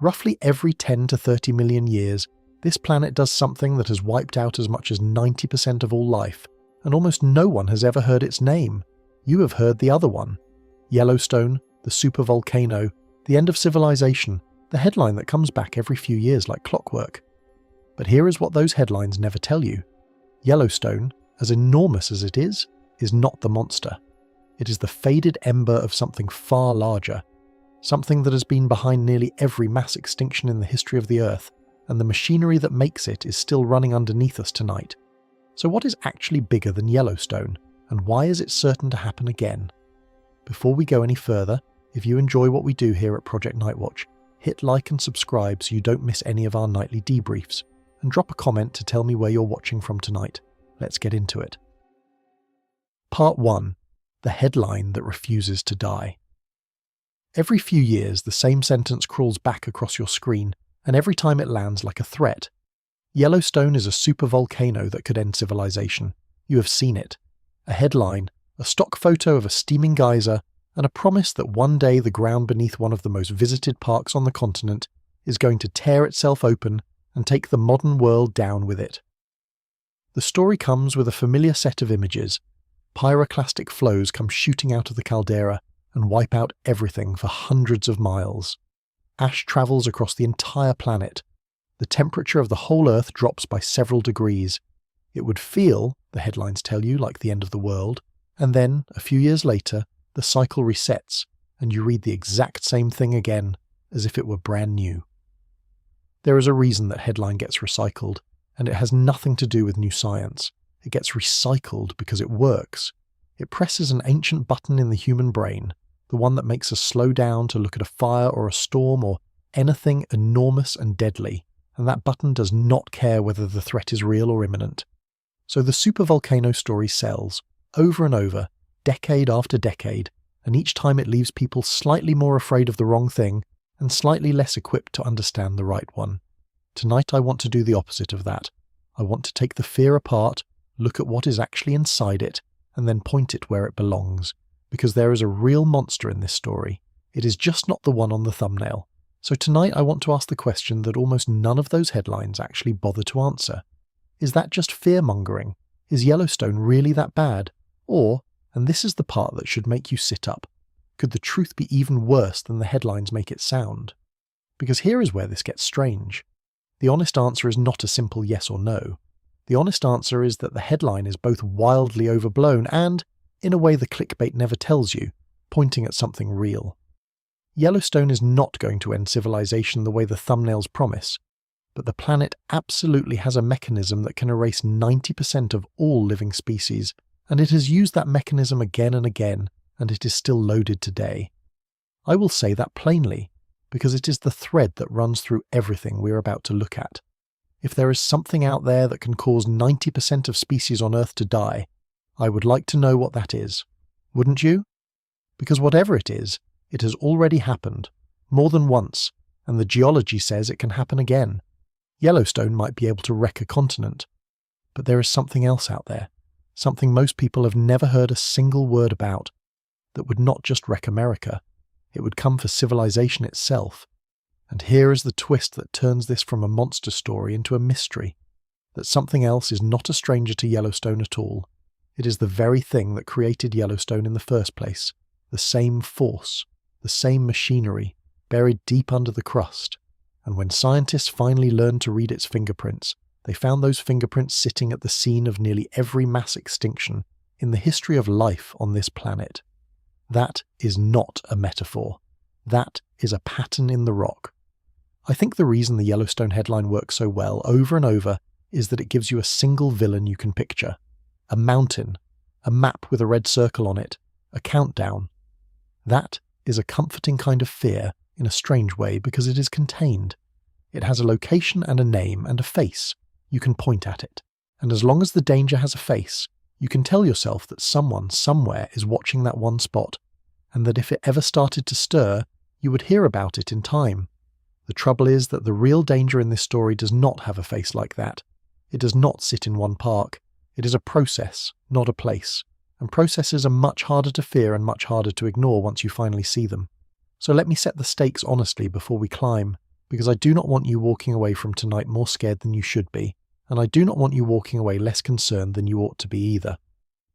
Roughly every 10 to 30 million years, this planet does something that has wiped out as much as 90% of all life, and almost no one has ever heard its name. You have heard the other one. Yellowstone, the supervolcano, the end of civilization, the headline that comes back every few years like clockwork. But here is what those headlines never tell you. Yellowstone, as enormous as it is not the monster. It is the faded ember of something far larger, something that has been behind nearly every mass extinction in the history of the Earth, and the machinery that makes it is still running underneath us tonight. So what is actually bigger than Yellowstone, and why is it certain to happen again? Before we go any further, if you enjoy what we do here at Project Nightwatch, hit like and subscribe so you don't miss any of our nightly debriefs, and drop a comment to tell me where you're watching from tonight. Let's get into it. Part 1. The headline that refuses to die. Every few years, the same sentence crawls back across your screen, and every time it lands like a threat. Yellowstone is a supervolcano that could end civilization. You have seen it. A headline, a stock photo of a steaming geyser, and a promise that one day the ground beneath one of the most visited parks on the continent is going to tear itself open and take the modern world down with it. The story comes with a familiar set of images. Pyroclastic flows come shooting out of the caldera and wipe out everything for hundreds of miles. Ash travels across the entire planet. The temperature of the whole Earth drops by several degrees. It would feel, the headlines tell you, like the end of the world, and then, a few years later, the cycle resets, and you read the exact same thing again, as if it were brand new. There is a reason that headline gets recycled, and it has nothing to do with new science. It gets recycled because it works. It presses an ancient button in the human brain, the one that makes us slow down to look at a fire or a storm or anything enormous and deadly, and that button does not care whether the threat is real or imminent. So the supervolcano story sells, over and over, decade after decade, and each time it leaves people slightly more afraid of the wrong thing and slightly less equipped to understand the right one. Tonight I want to do the opposite of that. I want to take the fear apart, look at what is actually inside it, and then point it where it belongs. Because there is a real monster in this story. It is just not the one on the thumbnail. So tonight I want to ask the question that almost none of those headlines actually bother to answer. Is that just fear-mongering? Is Yellowstone really that bad? Or, and this is the part that should make you sit up, could the truth be even worse than the headlines make it sound? Because here is where this gets strange. The honest answer is not a simple yes or no. The honest answer is that the headline is both wildly overblown and, in a way the clickbait never tells you, pointing at something real. Yellowstone is not going to end civilization the way the thumbnails promise, but the planet absolutely has a mechanism that can erase 90% of all living species, and it has used that mechanism again and again, and it is still loaded today. I will say that plainly, because it is the thread that runs through everything we are about to look at. If there is something out there that can cause 90% of species on Earth to die, I would like to know what that is. Wouldn't you? Because whatever it is, it has already happened, more than once, and the geology says it can happen again. Yellowstone might be able to wreck a continent, but there is something else out there, something most people have never heard a single word about, that would not just wreck America, it would come for civilization itself. And here is the twist that turns this from a monster story into a mystery, that something else is not a stranger to Yellowstone at all. It is the very thing that created Yellowstone in the first place, the same force, the same machinery, buried deep under the crust. And when scientists finally learned to read its fingerprints, they found those fingerprints sitting at the scene of nearly every mass extinction in the history of life on this planet. That is not a metaphor. That is a pattern in the rock. I think the reason the Yellowstone headline works so well over and over is that it gives you a single villain you can picture. A mountain, a map with a red circle on it, a countdown. That is a comforting kind of fear in a strange way because it is contained. It has a location and a name and a face. You can point at it. And as long as the danger has a face, you can tell yourself that someone somewhere is watching that one spot, and that if it ever started to stir, you would hear about it in time. The trouble is that the real danger in this story does not have a face like that. It does not sit in one park. It is a process, not a place. And processes are much harder to fear and much harder to ignore once you finally see them. So let me set the stakes honestly before we climb. because I do not want you walking away from tonight more scared than you should be, and I do not want you walking away less concerned than you ought to be either.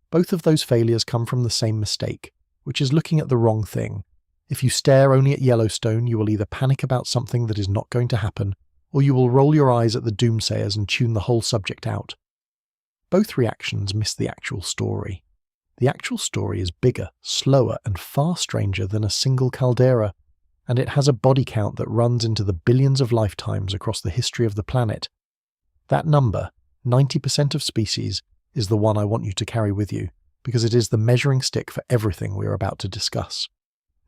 Both of those failures come from the same mistake, which is looking at the wrong thing. If you stare only at Yellowstone, you will either panic about something that is not going to happen, or you will roll your eyes at the doomsayers and tune the whole subject out. Both reactions miss the actual story. The actual story is bigger, slower, and far stranger than a single caldera, and it has a body count that runs into the billions of lifetimes across the history of the planet. That number, 90% of species, is the one I want you to carry with you, because it is the measuring stick for everything we are about to discuss.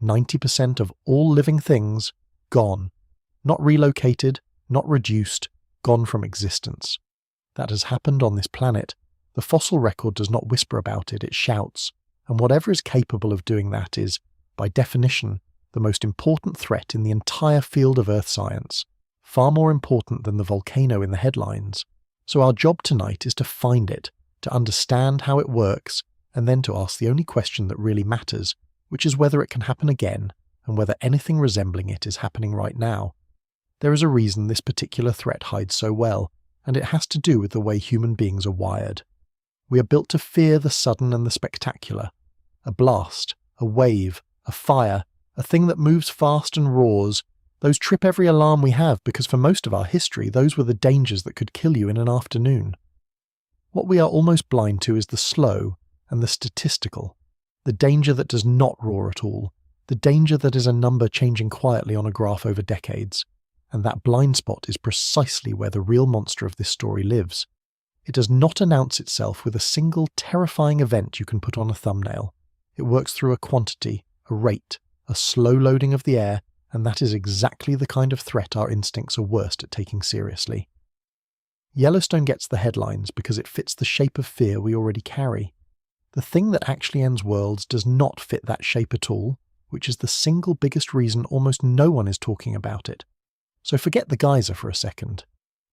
90% of all living things, gone. Not relocated, not reduced, gone from existence. That has happened on this planet. The fossil record does not whisper about it, it shouts, and whatever is capable of doing that is, by definition, the most important threat in the entire field of Earth science, far more important than the volcano in the headlines. So our job tonight is to find it, to understand how it works, and then to ask the only question that really matters, which is whether it can happen again, and whether anything resembling it is happening right now. There is a reason this particular threat hides so well, and it has to do with the way human beings are wired. We are built to fear the sudden and the spectacular. A blast, a wave, a fire, a thing that moves fast and roars, those trip every alarm we have because for most of our history those were the dangers that could kill you in an afternoon. What we are almost blind to is the slow and the statistical, the danger that does not roar at all, the danger that is a number changing quietly on a graph over decades, and that blind spot is precisely where the real monster of this story lives. It does not announce itself with a single terrifying event you can put on a thumbnail. It works through a quantity, a rate, a slow loading of the air, and that is exactly the kind of threat our instincts are worst at taking seriously. Yellowstone gets the headlines because it fits the shape of fear we already carry. The thing that actually ends worlds does not fit that shape at all, which is the single biggest reason almost no one is talking about it. So forget the geyser for a second.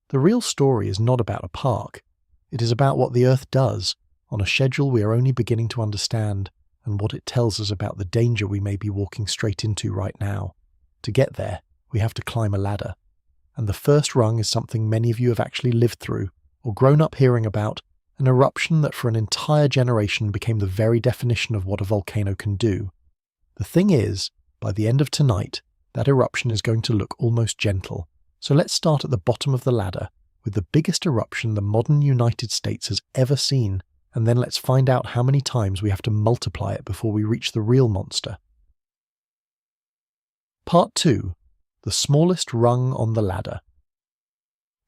The real story is not about a park. It is about what the Earth does, on a schedule we are only beginning to understand, and what it tells us about the danger we may be walking straight into right now. To get there, we have to climb a ladder. And the first rung is something many of you have actually lived through, or grown up hearing about, an eruption that for an entire generation became the very definition of what a volcano can do. The thing is, by the end of tonight, that eruption is going to look almost gentle. So let's start at the bottom of the ladder, with the biggest eruption the modern United States has ever seen, and then let's find out how many times we have to multiply it before we reach the real monster. Part 2. The smallest rung on the ladder.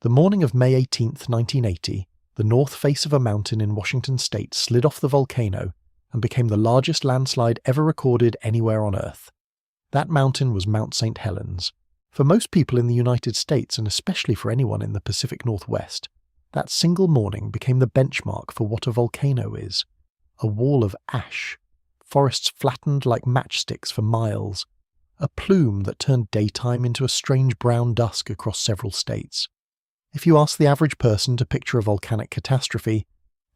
The morning of May 18th, 1980, the north face of a mountain in Washington state slid off the volcano and became the largest landslide ever recorded anywhere on Earth. That mountain was Mount St. Helens. For most people in the United States, and especially for anyone in the Pacific Northwest, that single morning became the benchmark for what a volcano is. A wall of ash, forests flattened like matchsticks for miles, a plume that turned daytime into a strange brown dusk across several states. If you ask the average person to picture a volcanic catastrophe,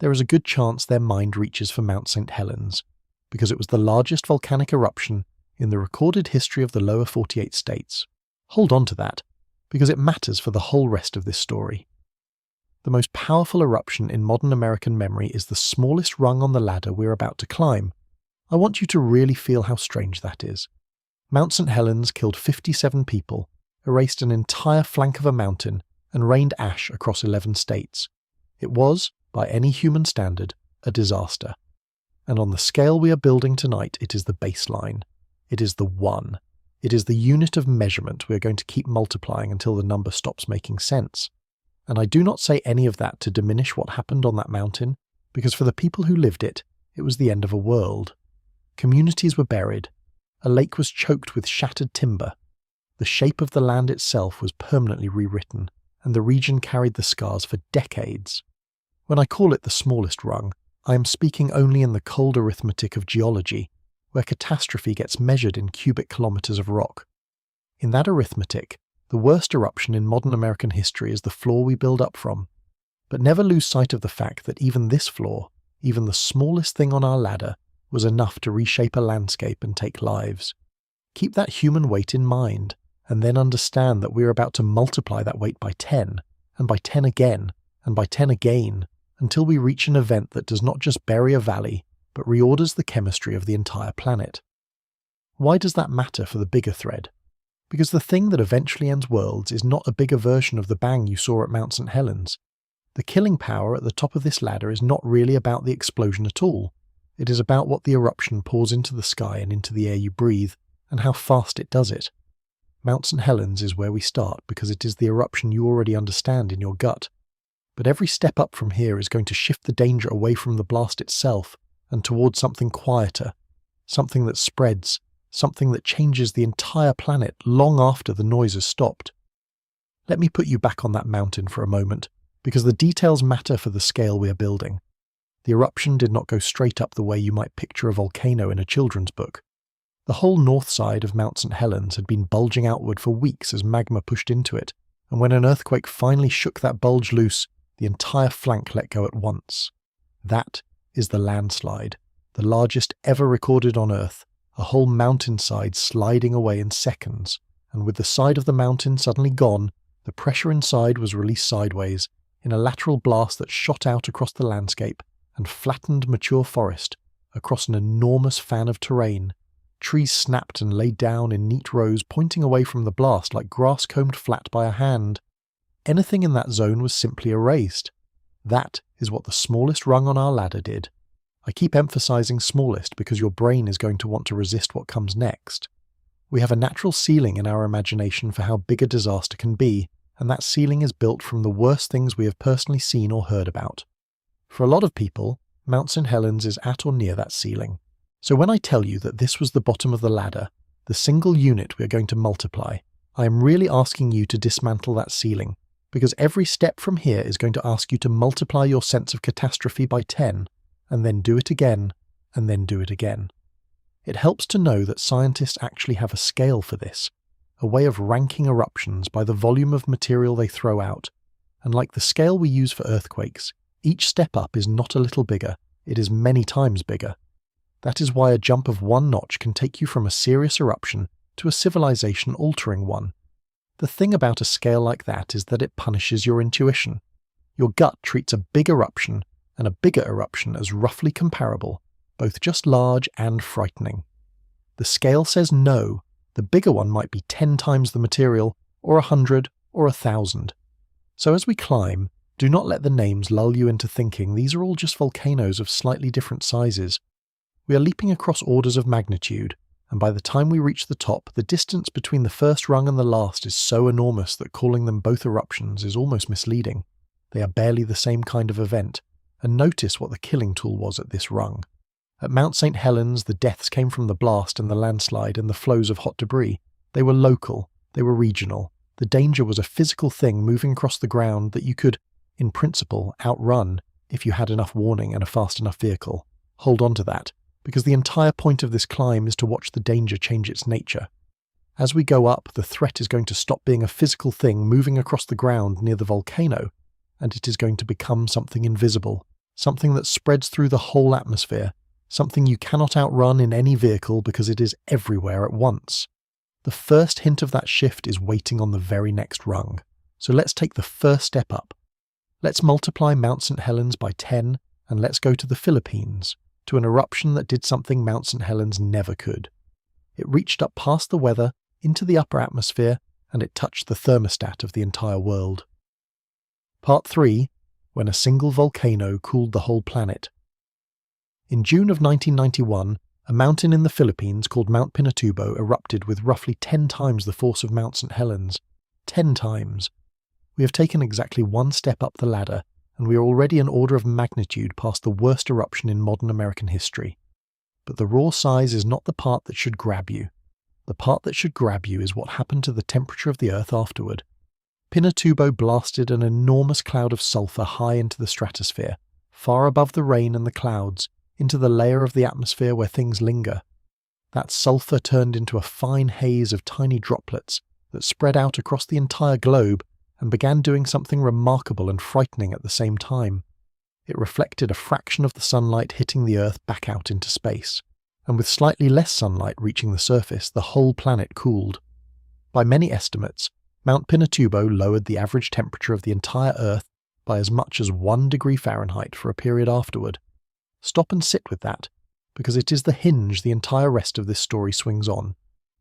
there is a good chance their mind reaches for Mount St. Helens, because it was the largest volcanic eruption in the recorded history of the lower 48 states. Hold on to that, because it matters for the whole rest of this story. The most powerful eruption in modern American memory is the smallest rung on the ladder we're about to climb. I want you to really feel how strange that is. Mount St. Helens killed 57 people, erased an entire flank of a mountain, and rained ash across 11 states. It was, by any human standard, a disaster. And on the scale we are building tonight, it is the baseline. It is the one. It is the unit of measurement we are going to keep multiplying until the number stops making sense. And I do not say any of that to diminish what happened on that mountain, because for the people who lived it, it was the end of a world. Communities were buried. A lake was choked with shattered timber. The shape of the land itself was permanently rewritten, and the region carried the scars for decades. When I call it the smallest rung, I am speaking only in the cold arithmetic of geology, where catastrophe gets measured in cubic kilometers of rock. In that arithmetic, the worst eruption in modern American history is the floor we build up from. But never lose sight of the fact that even this floor, even the smallest thing on our ladder, was enough to reshape a landscape and take lives. Keep that human weight in mind, and then understand that we're about to multiply that weight by 10, and by 10 again, and by 10 again, until we reach an event that does not just bury a valley, but reorders the chemistry of the entire planet. Why does that matter for the bigger thread? Because the thing that eventually ends worlds is not a bigger version of the bang you saw at Mount St. Helens. The killing power at the top of this ladder is not really about the explosion at all. It is about what the eruption pours into the sky and into the air you breathe, and how fast it does it. Mount St. Helens is where we start because it is the eruption you already understand in your gut. But every step up from here is going to shift the danger away from the blast itself and towards something quieter, something that spreads, something that changes the entire planet long after the noise has stopped. Let me put you back on that mountain for a moment, because the details matter for the scale we are building. The eruption did not go straight up the way you might picture a volcano in a children's book. The whole north side of Mount St. Helens had been bulging outward for weeks as magma pushed into it, and when an earthquake finally shook that bulge loose, the entire flank let go at once. That is the landslide, the largest ever recorded on Earth, a whole mountainside sliding away in seconds, and with the side of the mountain suddenly gone, the pressure inside was released sideways, in a lateral blast that shot out across the landscape and flattened mature forest across an enormous fan of terrain. Trees snapped and lay down in neat rows pointing away from the blast like grass combed flat by a hand. Anything in that zone was simply erased. That is what the smallest rung on our ladder did. I keep emphasizing smallest because your brain is going to want to resist what comes next. We have a natural ceiling in our imagination for how big a disaster can be, and that ceiling is built from the worst things we have personally seen or heard about. For a lot of people, Mount St. Helens is at or near that ceiling. So when I tell you that this was the bottom of the ladder, the single unit we are going to multiply, I am really asking you to dismantle that ceiling, because every step from here is going to ask you to multiply your sense of catastrophe by 10, and then do it again, and then do it again. It helps to know that scientists actually have a scale for this, a way of ranking eruptions by the volume of material they throw out, and like the scale we use for earthquakes, each step up is not a little bigger, it is many times bigger. That is why a jump of one notch can take you from a serious eruption to a civilization-altering one. The thing about a scale like that is that it punishes your intuition. Your gut treats a big eruption and a bigger eruption as roughly comparable, both just large and frightening. The scale says no, the bigger one might be 10 times the material, or 100, or 1,000. So as we climb, do not let the names lull you into thinking these are all just volcanoes of slightly different sizes. We are leaping across orders of magnitude, and by the time we reach the top, the distance between the first rung and the last is so enormous that calling them both eruptions is almost misleading. They are barely the same kind of event, and notice what the killing tool was at this rung. At Mount St. Helens, the deaths came from the blast and the landslide and the flows of hot debris. They were local, they were regional. The danger was a physical thing moving across the ground that you could, in principle, outrun if you had enough warning and a fast enough vehicle. Hold on to that, because the entire point of this climb is to watch the danger change its nature. As we go up, the threat is going to stop being a physical thing moving across the ground near the volcano, and it is going to become something invisible, something that spreads through the whole atmosphere, something you cannot outrun in any vehicle because it is everywhere at once. The first hint of that shift is waiting on the very next rung. So let's take the first step up. Let's multiply Mount St. Helens by 10, and let's go to the Philippines, to an eruption that did something Mount St. Helens never could. It reached up past the weather, into the upper atmosphere, and it touched the thermostat of the entire world. Part 3, when a single volcano cooled the whole planet. In June of 1991, a mountain in the Philippines called Mount Pinatubo erupted with roughly 10 times the force of Mount St. Helens. 10 times. We have taken exactly one step up the ladder, and we are already an order of magnitude past the worst eruption in modern American history. But the raw size is not the part that should grab you. The part that should grab you is what happened to the temperature of the Earth afterward. Pinatubo blasted an enormous cloud of sulfur high into the stratosphere, far above the rain and the clouds, into the layer of the atmosphere where things linger. That sulfur turned into a fine haze of tiny droplets that spread out across the entire globe and began doing something remarkable and frightening at the same time. It reflected a fraction of the sunlight hitting the Earth back out into space, and with slightly less sunlight reaching the surface, the whole planet cooled. By many estimates, Mount Pinatubo lowered the average temperature of the entire Earth by as much as 1 degree Fahrenheit for a period afterward. Stop and sit with that, because it is the hinge the entire rest of this story swings on.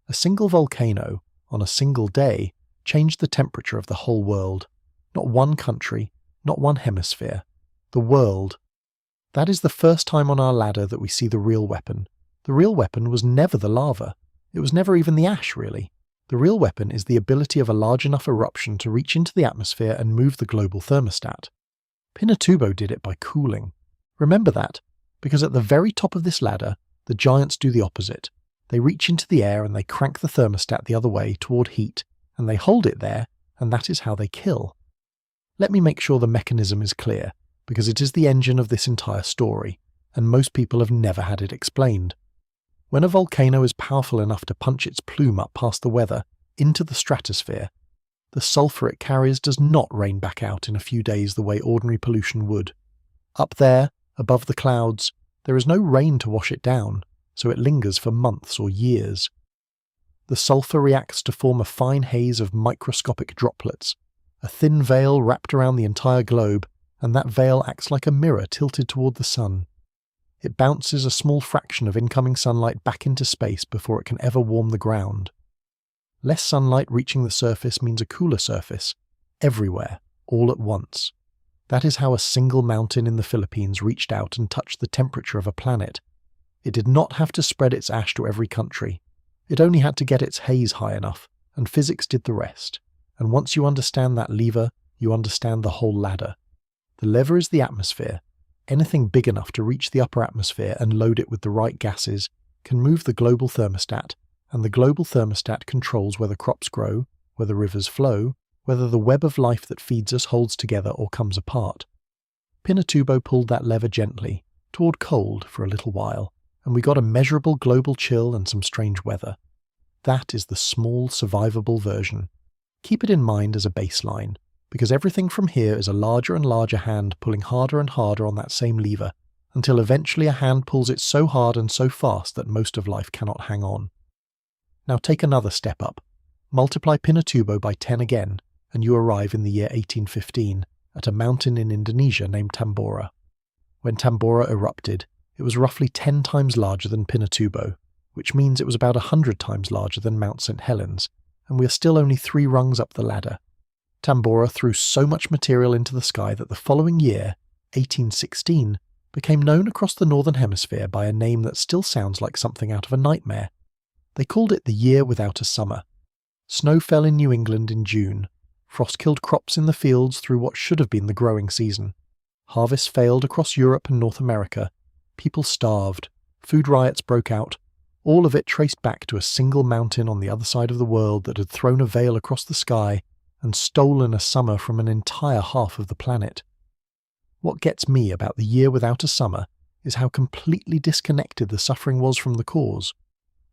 A single volcano, on a single day, changed the temperature of the whole world. Not one country, not one hemisphere. The world. That is the first time on our ladder that we see the real weapon. The real weapon was never the lava. It was never even the ash, really. The real weapon is the ability of a large enough eruption to reach into the atmosphere and move the global thermostat. Pinatubo did it by cooling. Remember that, because at the very top of this ladder, the giants do the opposite. They reach into the air and they crank the thermostat the other way toward heat, and they hold it there, and that is how they kill. Let me make sure the mechanism is clear, because it is the engine of this entire story, and most people have never had it explained. When a volcano is powerful enough to punch its plume up past the weather, into the stratosphere, the sulfur it carries does not rain back out in a few days the way ordinary pollution would. Up there, above the clouds, there is no rain to wash it down, so it lingers for months or years. The sulfur reacts to form a fine haze of microscopic droplets, a thin veil wrapped around the entire globe, and that veil acts like a mirror tilted toward the sun. It bounces a small fraction of incoming sunlight back into space before it can ever warm the ground. Less sunlight reaching the surface means a cooler surface, everywhere, all at once. That is how a single mountain in the Philippines reached out and touched the temperature of a planet. It did not have to spread its ash to every country. It only had to get its haze high enough, and physics did the rest. And once you understand that lever, you understand the whole ladder. The lever is the atmosphere. Anything big enough to reach the upper atmosphere and load it with the right gases can move the global thermostat, and the global thermostat controls whether crops grow, whether rivers flow, whether the web of life that feeds us holds together or comes apart. Pinatubo pulled that lever gently, toward cold for a little while, and we got a measurable global chill and some strange weather. That is the small, survivable version. Keep it in mind as a baseline, because everything from here is a larger and larger hand pulling harder and harder on that same lever, until eventually a hand pulls it so hard and so fast that most of life cannot hang on. Now take another step up. Multiply Pinatubo by 10 again, and you arrive in the year 1815, at a mountain in Indonesia named Tambora. When Tambora erupted, it was roughly 10 times larger than Pinatubo, which means it was about 100 times larger than Mount St. Helens, and we are still only 3 rungs up the ladder. Tambora threw so much material into the sky that the following year, 1816, became known across the Northern Hemisphere by a name that still sounds like something out of a nightmare. They called it the Year Without a Summer. Snow fell in New England in June. Frost killed crops in the fields through what should have been the growing season. Harvests failed across Europe and North America. People starved. Food riots broke out. All of it traced back to a single mountain on the other side of the world that had thrown a veil across the sky and stolen a summer from an entire half of the planet. What gets me about the Year Without a Summer is how completely disconnected the suffering was from the cause.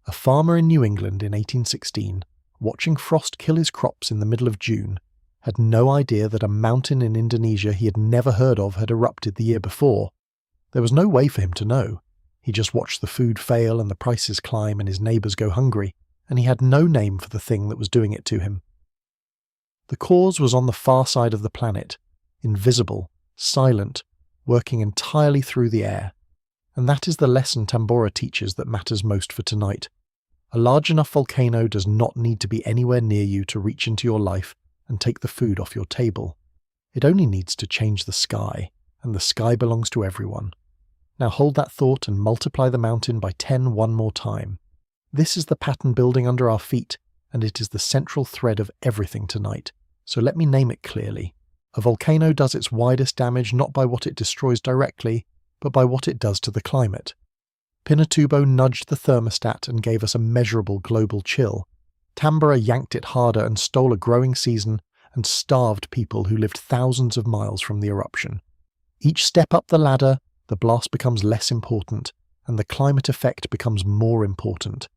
A farmer in New England in 1816, watching frost kill his crops in the middle of June, had no idea that a mountain in Indonesia he had never heard of had erupted the year before. There was no way for him to know. He just watched the food fail and the prices climb and his neighbours go hungry, and he had no name for the thing that was doing it to him. The cause was on the far side of the planet, invisible, silent, working entirely through the air. And that is the lesson Tambora teaches that matters most for tonight. A large enough volcano does not need to be anywhere near you to reach into your life and take the food off your table. It only needs to change the sky, and the sky belongs to everyone. Now hold that thought and multiply the mountain by 10 one more time. This is the pattern building under our feet, and it is the central thread of everything tonight. So let me name it clearly. A volcano does its widest damage not by what it destroys directly, but by what it does to the climate. Pinatubo nudged the thermostat and gave us a measurable global chill. Tambora yanked it harder and stole a growing season and starved people who lived thousands of miles from the eruption. Each step up the ladder, the blast becomes less important, and the climate effect becomes more important.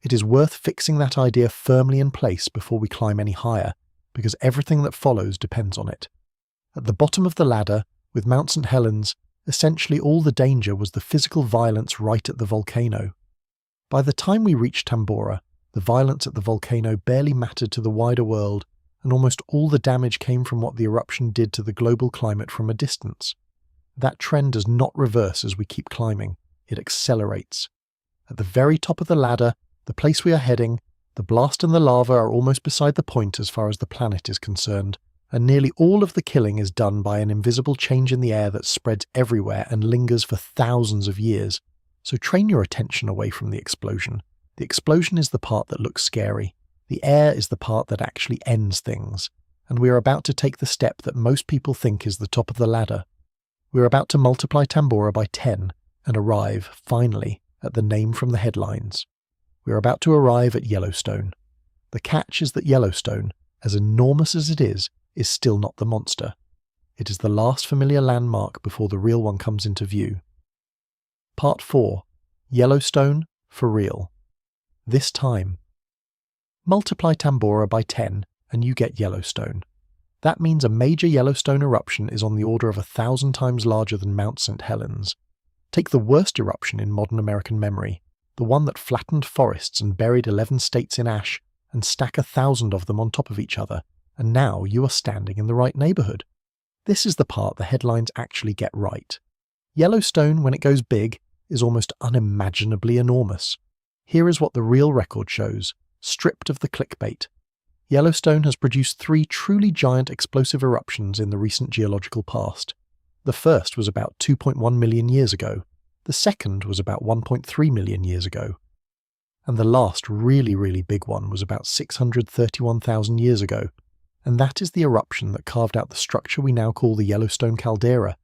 It is worth fixing that idea firmly in place before we climb any higher, because everything that follows depends on it. At the bottom of the ladder, with Mount St. Helens, essentially all the danger was the physical violence right at the volcano. By the time we reached Tambora, The violence at the volcano barely mattered to the wider world, and almost all the damage came from what the eruption did to the global climate from a distance. That trend does not reverse as we keep climbing, it accelerates. At the very top of the ladder, the place we are heading, the blast and the lava are almost beside the point as far as the planet is concerned, and nearly all of the killing is done by an invisible change in the air that spreads everywhere and lingers for thousands of years. So train your attention away from the explosion. The explosion is the part that looks scary. The air is the part that actually ends things. And we are about to take the step that most people think is the top of the ladder. We are about to multiply Tambora by 10 and arrive, finally, at the name from the headlines. We are about to arrive at Yellowstone. The catch is that Yellowstone, as enormous as it is still not the monster. It is the last familiar landmark before the real one comes into view. Part 4. Yellowstone for real. This time. Multiply Tambora by 10 and you get Yellowstone. That means a major Yellowstone eruption is on the order of 1,000 times larger than Mount St. Helens. Take the worst eruption in modern American memory, the one that flattened forests and buried 11 states in ash, and stack 1,000 of them on top of each other, and now you are standing in the right neighborhood. This is the part the headlines actually get right. Yellowstone, when it goes big, is almost unimaginably enormous. Here is what the real record shows, stripped of the clickbait. Yellowstone has produced 3 truly giant explosive eruptions in the recent geological past. The first was about 2.1 million years ago. The second was about 1.3 million years ago. And the last really big one was about 631,000 years ago. And that is the eruption that carved out the structure we now call the Yellowstone caldera,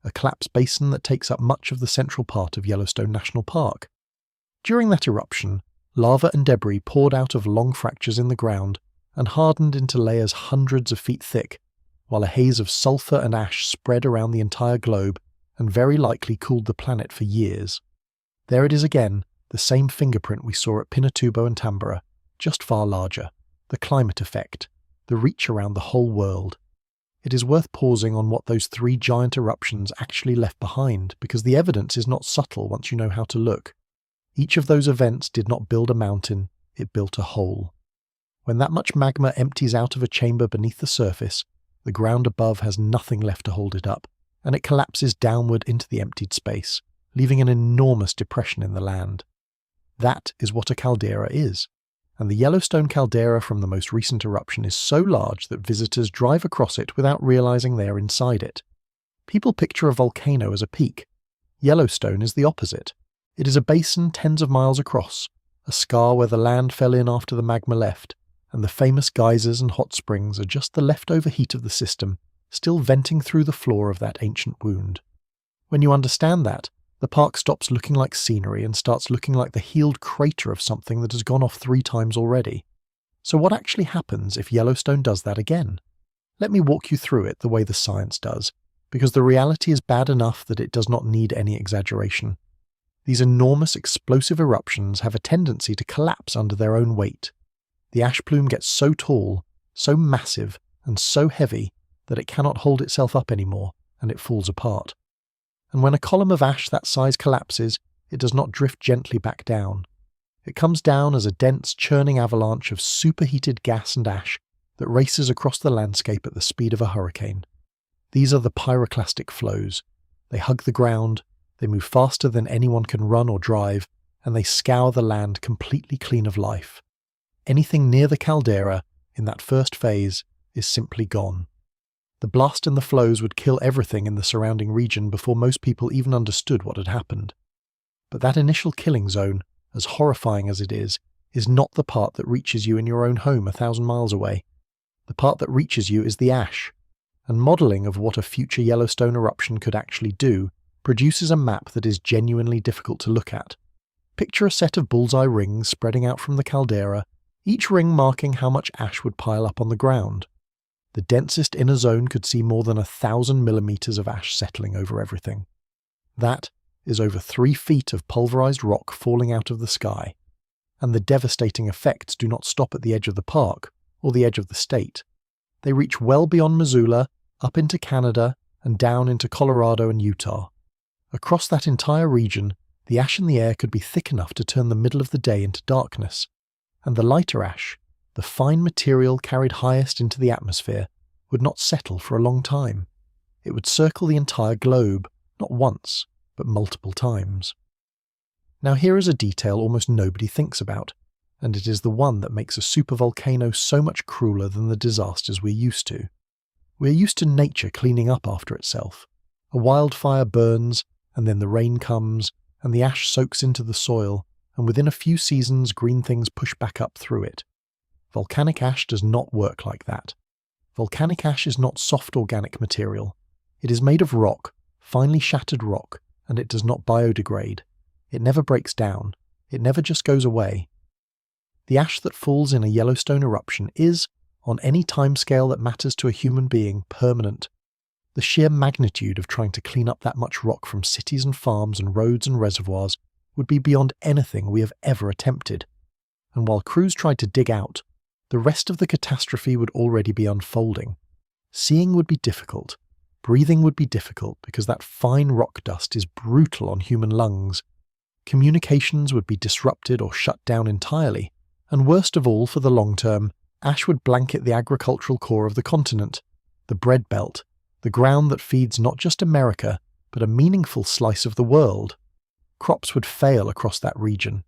a collapsed basin that takes up much of the central part of Yellowstone National Park. During that eruption, lava and debris poured out of long fractures in the ground and hardened into layers hundreds of feet thick, while a haze of sulfur and ash spread around the entire globe and very likely cooled the planet for years. There it is again, the same fingerprint we saw at Pinatubo and Tambora, just far larger, the climate effect, the reach around the whole world. It is worth pausing on what those 3 giant eruptions actually left behind, because the evidence is not subtle once you know how to look. Each of those events did not build a mountain, it built a hole. When that much magma empties out of a chamber beneath the surface, the ground above has nothing left to hold it up, and it collapses downward into the emptied space, leaving an enormous depression in the land. That is what a caldera is. And the Yellowstone caldera from the most recent eruption is so large that visitors drive across it without realizing they are inside it. People picture a volcano as a peak. Yellowstone is the opposite. It is a basin tens of miles across, a scar where the land fell in after the magma left, and the famous geysers and hot springs are just the leftover heat of the system, still venting through the floor of that ancient wound. When you understand that, the park stops looking like scenery and starts looking like the healed crater of something that has gone off 3 times already. So what actually happens if Yellowstone does that again? Let me walk you through it the way the science does, because the reality is bad enough that it does not need any exaggeration. These enormous explosive eruptions have a tendency to collapse under their own weight. The ash plume gets so tall, so massive, and so heavy that it cannot hold itself up anymore, and it falls apart. And when a column of ash that size collapses, it does not drift gently back down. It comes down as a dense, churning avalanche of superheated gas and ash that races across the landscape at the speed of a hurricane. These are the pyroclastic flows. They hug the ground, they move faster than anyone can run or drive, and they scour the land completely clean of life. Anything near the caldera, in that first phase, is simply gone. The blast and the flows would kill everything in the surrounding region before most people even understood what had happened. But that initial killing zone, as horrifying as it is not the part that reaches you in your own home 1,000 miles away. The part that reaches you is the ash, and modelling of what a future Yellowstone eruption could actually do produces a map that is genuinely difficult to look at. Picture a set of bullseye rings spreading out from the caldera, each ring marking how much ash would pile up on the ground. The densest inner zone could see more than 1,000 millimeters of ash settling over everything. That is over 3 feet of pulverized rock falling out of the sky. And the devastating effects do not stop at the edge of the park or the edge of the state. They reach well beyond Missoula, up into Canada, and down into Colorado and Utah. Across that entire region, the ash in the air could be thick enough to turn the middle of the day into darkness. And the lighter ash, the fine material carried highest into the atmosphere, would not settle for a long time. It would circle the entire globe, not once, but multiple times. Now here is a detail almost nobody thinks about, and it is the one that makes a supervolcano so much crueler than the disasters we're used to. We're used to nature cleaning up after itself. A wildfire burns, and then the rain comes, and the ash soaks into the soil, and within a few seasons green things push back up through it. Volcanic ash does not work like that. Volcanic ash is not soft organic material. It is made of rock, finely shattered rock, and it does not biodegrade. It never breaks down. It never just goes away. The ash that falls in a Yellowstone eruption is, on any timescale that matters to a human being, permanent. The sheer magnitude of trying to clean up that much rock from cities and farms and roads and reservoirs would be beyond anything we have ever attempted. And while crews tried to dig out, the rest of the catastrophe would already be unfolding. Seeing would be difficult. Breathing would be difficult because that fine rock dust is brutal on human lungs. Communications would be disrupted or shut down entirely. And worst of all, for the long term, ash would blanket the agricultural core of the continent, the bread belt, the ground that feeds not just America, but a meaningful slice of the world. Crops would fail across that region.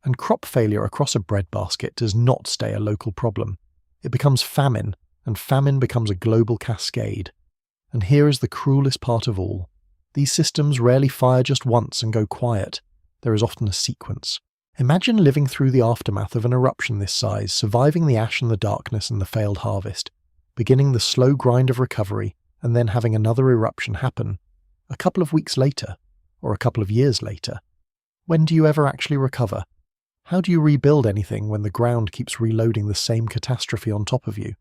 And crop failure across a breadbasket does not stay a local problem. It becomes famine, and famine becomes a global cascade. And here is the cruelest part of all. These systems rarely fire just once and go quiet. There is often a sequence. Imagine living through the aftermath of an eruption this size, surviving the ash and the darkness and the failed harvest, beginning the slow grind of recovery, and then having another eruption happen, a couple of weeks later, or a couple of years later. When do you ever actually recover? How do you rebuild anything when the ground keeps reloading the same catastrophe on top of you?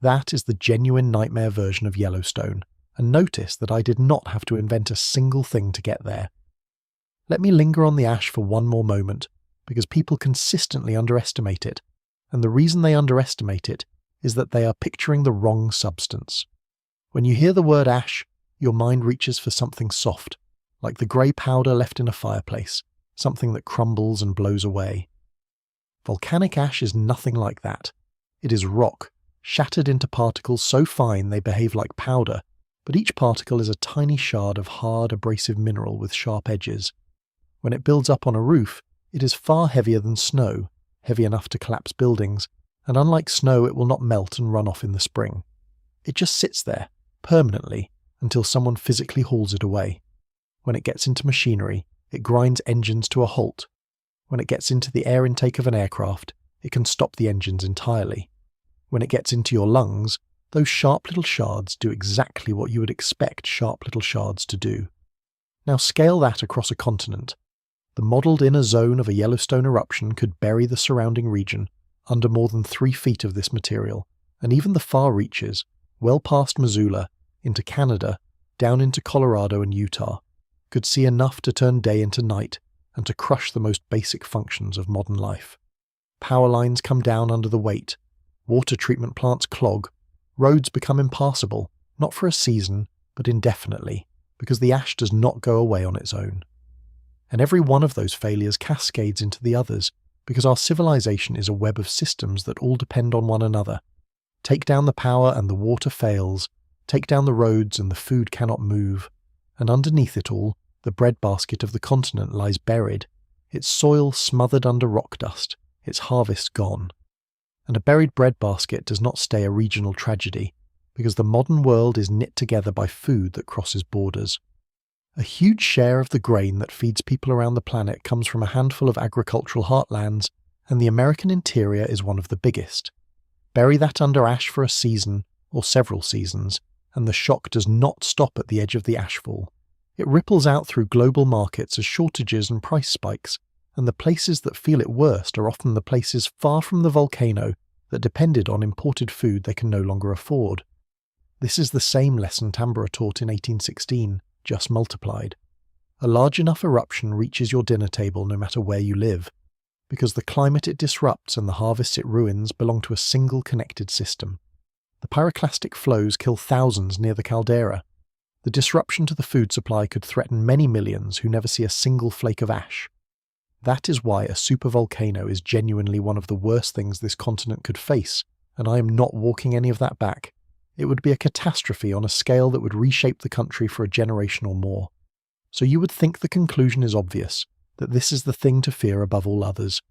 That is the genuine nightmare version of Yellowstone, and notice that I did not have to invent a single thing to get there. Let me linger on the ash for one more moment, because people consistently underestimate it, and the reason they underestimate it is that they are picturing the wrong substance. When you hear the word ash, your mind reaches for something soft, like the grey powder left in a fireplace, something that crumbles and blows away. Volcanic ash is nothing like that. It is rock, shattered into particles so fine they behave like powder, but each particle is a tiny shard of hard, abrasive mineral with sharp edges. When it builds up on a roof, it is far heavier than snow, heavy enough to collapse buildings, and unlike snow it will not melt and run off in the spring. It just sits there, permanently, until someone physically hauls it away. When it gets into machinery, it grinds engines to a halt. When it gets into the air intake of an aircraft, it can stop the engines entirely. When it gets into your lungs, those sharp little shards do exactly what you would expect sharp little shards to do. Now scale that across a continent. The modelled inner zone of a Yellowstone eruption could bury the surrounding region under more than 3 feet of this material, and even the far reaches, well past Missoula, into Canada, down into Colorado and Utah, could see enough to turn day into night and to crush the most basic functions of modern life. Power lines come down under the weight, water treatment plants clog, roads become impassable, not for a season, but indefinitely, because the ash does not go away on its own. And every one of those failures cascades into the others, because our civilization is a web of systems that all depend on one another. Take down the power and the water fails, take down the roads and the food cannot move, and underneath it all, the breadbasket of the continent lies buried, its soil smothered under rock dust, its harvest gone. And a buried breadbasket does not stay a regional tragedy, because the modern world is knit together by food that crosses borders. A huge share of the grain that feeds people around the planet comes from a handful of agricultural heartlands, and the American interior is one of the biggest. Bury that under ash for a season, or several seasons, and the shock does not stop at the edge of the ashfall. It ripples out through global markets as shortages and price spikes, and the places that feel it worst are often the places far from the volcano that depended on imported food they can no longer afford. This is the same lesson Tambora taught in 1816, just multiplied. A large enough eruption reaches your dinner table no matter where you live, because the climate it disrupts and the harvests it ruins belong to a single connected system. The pyroclastic flows kill thousands near the caldera. The disruption to the food supply could threaten many millions who never see a single flake of ash. That is why a supervolcano is genuinely one of the worst things this continent could face, and I am not walking any of that back. It would be a catastrophe on a scale that would reshape the country for a generation or more. So you would think the conclusion is obvious, that this is the thing to fear above all others.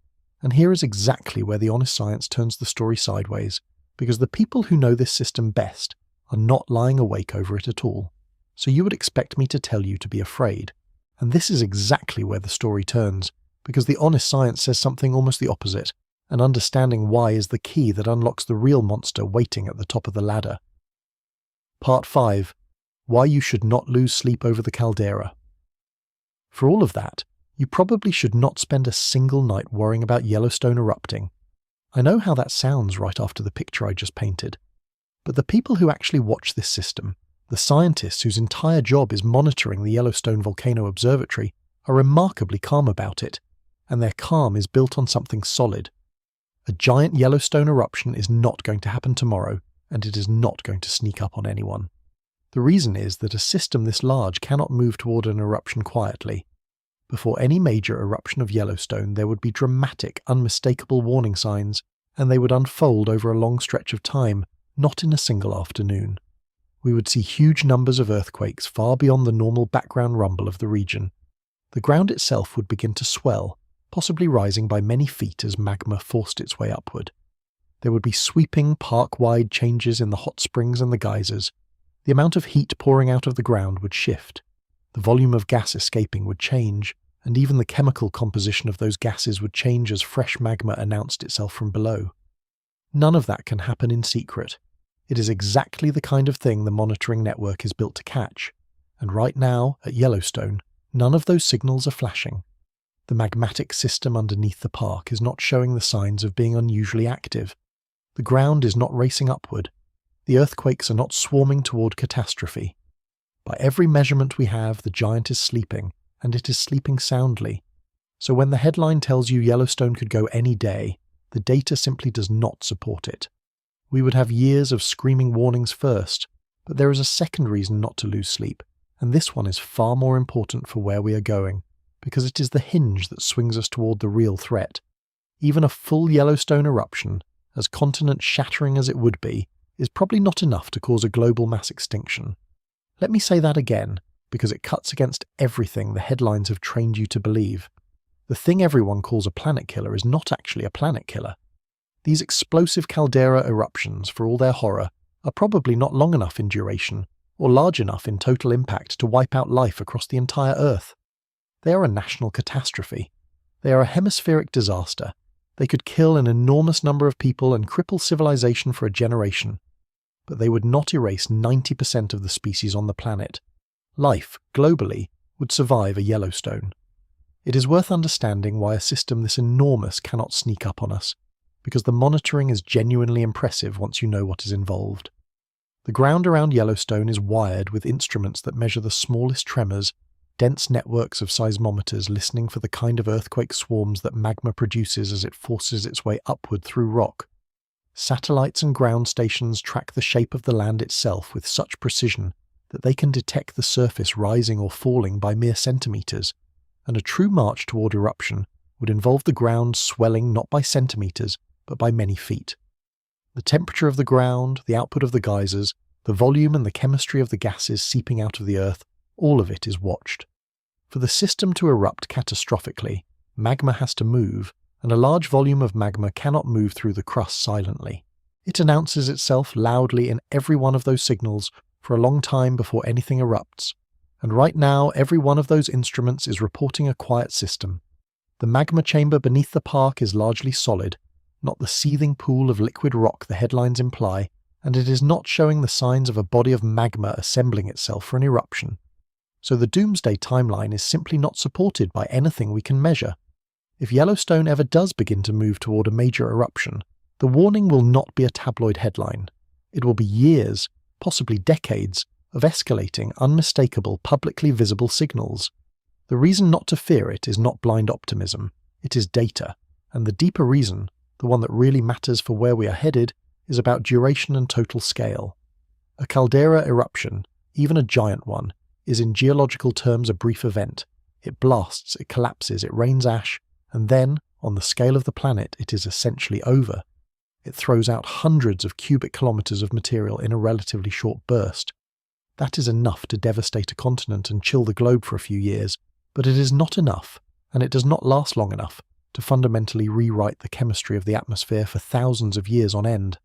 And here is exactly where the honest science turns the story sideways, because the people who know this system best are not lying awake over it at all. So you would expect me to tell you to be afraid. And this is exactly where the story turns, because the honest science says something almost the opposite, and understanding why is the key that unlocks the real monster waiting at the top of the ladder. Part 5. Why you should not lose sleep over the caldera. For all of that, you probably should not spend a single night worrying about Yellowstone erupting. I know how that sounds right after the picture I just painted. But the people who actually watch this system, the scientists whose entire job is monitoring the Yellowstone Volcano Observatory, are remarkably calm about it, and their calm is built on something solid. A giant Yellowstone eruption is not going to happen tomorrow, and it is not going to sneak up on anyone. The reason is that a system this large cannot move toward an eruption quietly. Before any major eruption of Yellowstone, there would be dramatic, unmistakable warning signs, and they would unfold over a long stretch of time, not in a single afternoon. We would see huge numbers of earthquakes far beyond the normal background rumble of the region. The ground itself would begin to swell, possibly rising by many feet as magma forced its way upward. There would be sweeping, park-wide changes in the hot springs and the geysers. The amount of heat pouring out of the ground would shift. The volume of gas escaping would change, and even the chemical composition of those gases would change as fresh magma announced itself from below. None of that can happen in secret. It is exactly the kind of thing the monitoring network is built to catch. And right now, at Yellowstone, none of those signals are flashing. The magmatic system underneath the park is not showing the signs of being unusually active. The ground is not racing upward. The earthquakes are not swarming toward catastrophe. By every measurement we have, the giant is sleeping, and it is sleeping soundly. So when the headline tells you Yellowstone could go any day, the data simply does not support it. We would have years of screaming warnings first, but there is a second reason not to lose sleep, and this one is far more important for where we are going, because it is the hinge that swings us toward the real threat. Even a full Yellowstone eruption, as continent-shattering as it would be, is probably not enough to cause a global mass extinction. Let me say that again, because it cuts against everything the headlines have trained you to believe. The thing everyone calls a planet killer is not actually a planet killer. These explosive caldera eruptions, for all their horror, are probably not long enough in duration, or large enough in total impact to wipe out life across the entire Earth. They are a national catastrophe. They are a hemispheric disaster. They could kill an enormous number of people and cripple civilization for a generation. But they would not erase 90% of the species on the planet. Life, globally, would survive a Yellowstone. It is worth understanding why a system this enormous cannot sneak up on us, because the monitoring is genuinely impressive once you know what is involved. The ground around Yellowstone is wired with instruments that measure the smallest tremors, dense networks of seismometers listening for the kind of earthquake swarms that magma produces as it forces its way upward through rock. Satellites and ground stations track the shape of the land itself with such precision that they can detect the surface rising or falling by mere centimeters, and a true march toward eruption would involve the ground swelling not by centimeters, but by many feet. The temperature of the ground, the output of the geysers, the volume and the chemistry of the gases seeping out of the earth, all of it is watched. For the system to erupt catastrophically, magma has to move, and a large volume of magma cannot move through the crust silently. It announces itself loudly in every one of those signals for a long time before anything erupts, and right now every one of those instruments is reporting a quiet system. The magma chamber beneath the park is largely solid, not the seething pool of liquid rock the headlines imply, and it is not showing the signs of a body of magma assembling itself for an eruption. So the doomsday timeline is simply not supported by anything we can measure. If Yellowstone ever does begin to move toward a major eruption, the warning will not be a tabloid headline. It will be years, possibly decades, of escalating, unmistakable, publicly visible signals. The reason not to fear it is not blind optimism, it is data, and the deeper reason, the one that really matters for where we are headed, is about duration and total scale. A caldera eruption, even a giant one, is in geological terms a brief event. It blasts, it collapses, it rains ash, And then, on the scale of the planet, it is essentially over. It throws out hundreds of cubic kilometers of material in a relatively short burst. That is enough to devastate a continent and chill the globe for a few years, but it is not enough, and it does not last long enough, to fundamentally rewrite the chemistry of the atmosphere for thousands of years on end.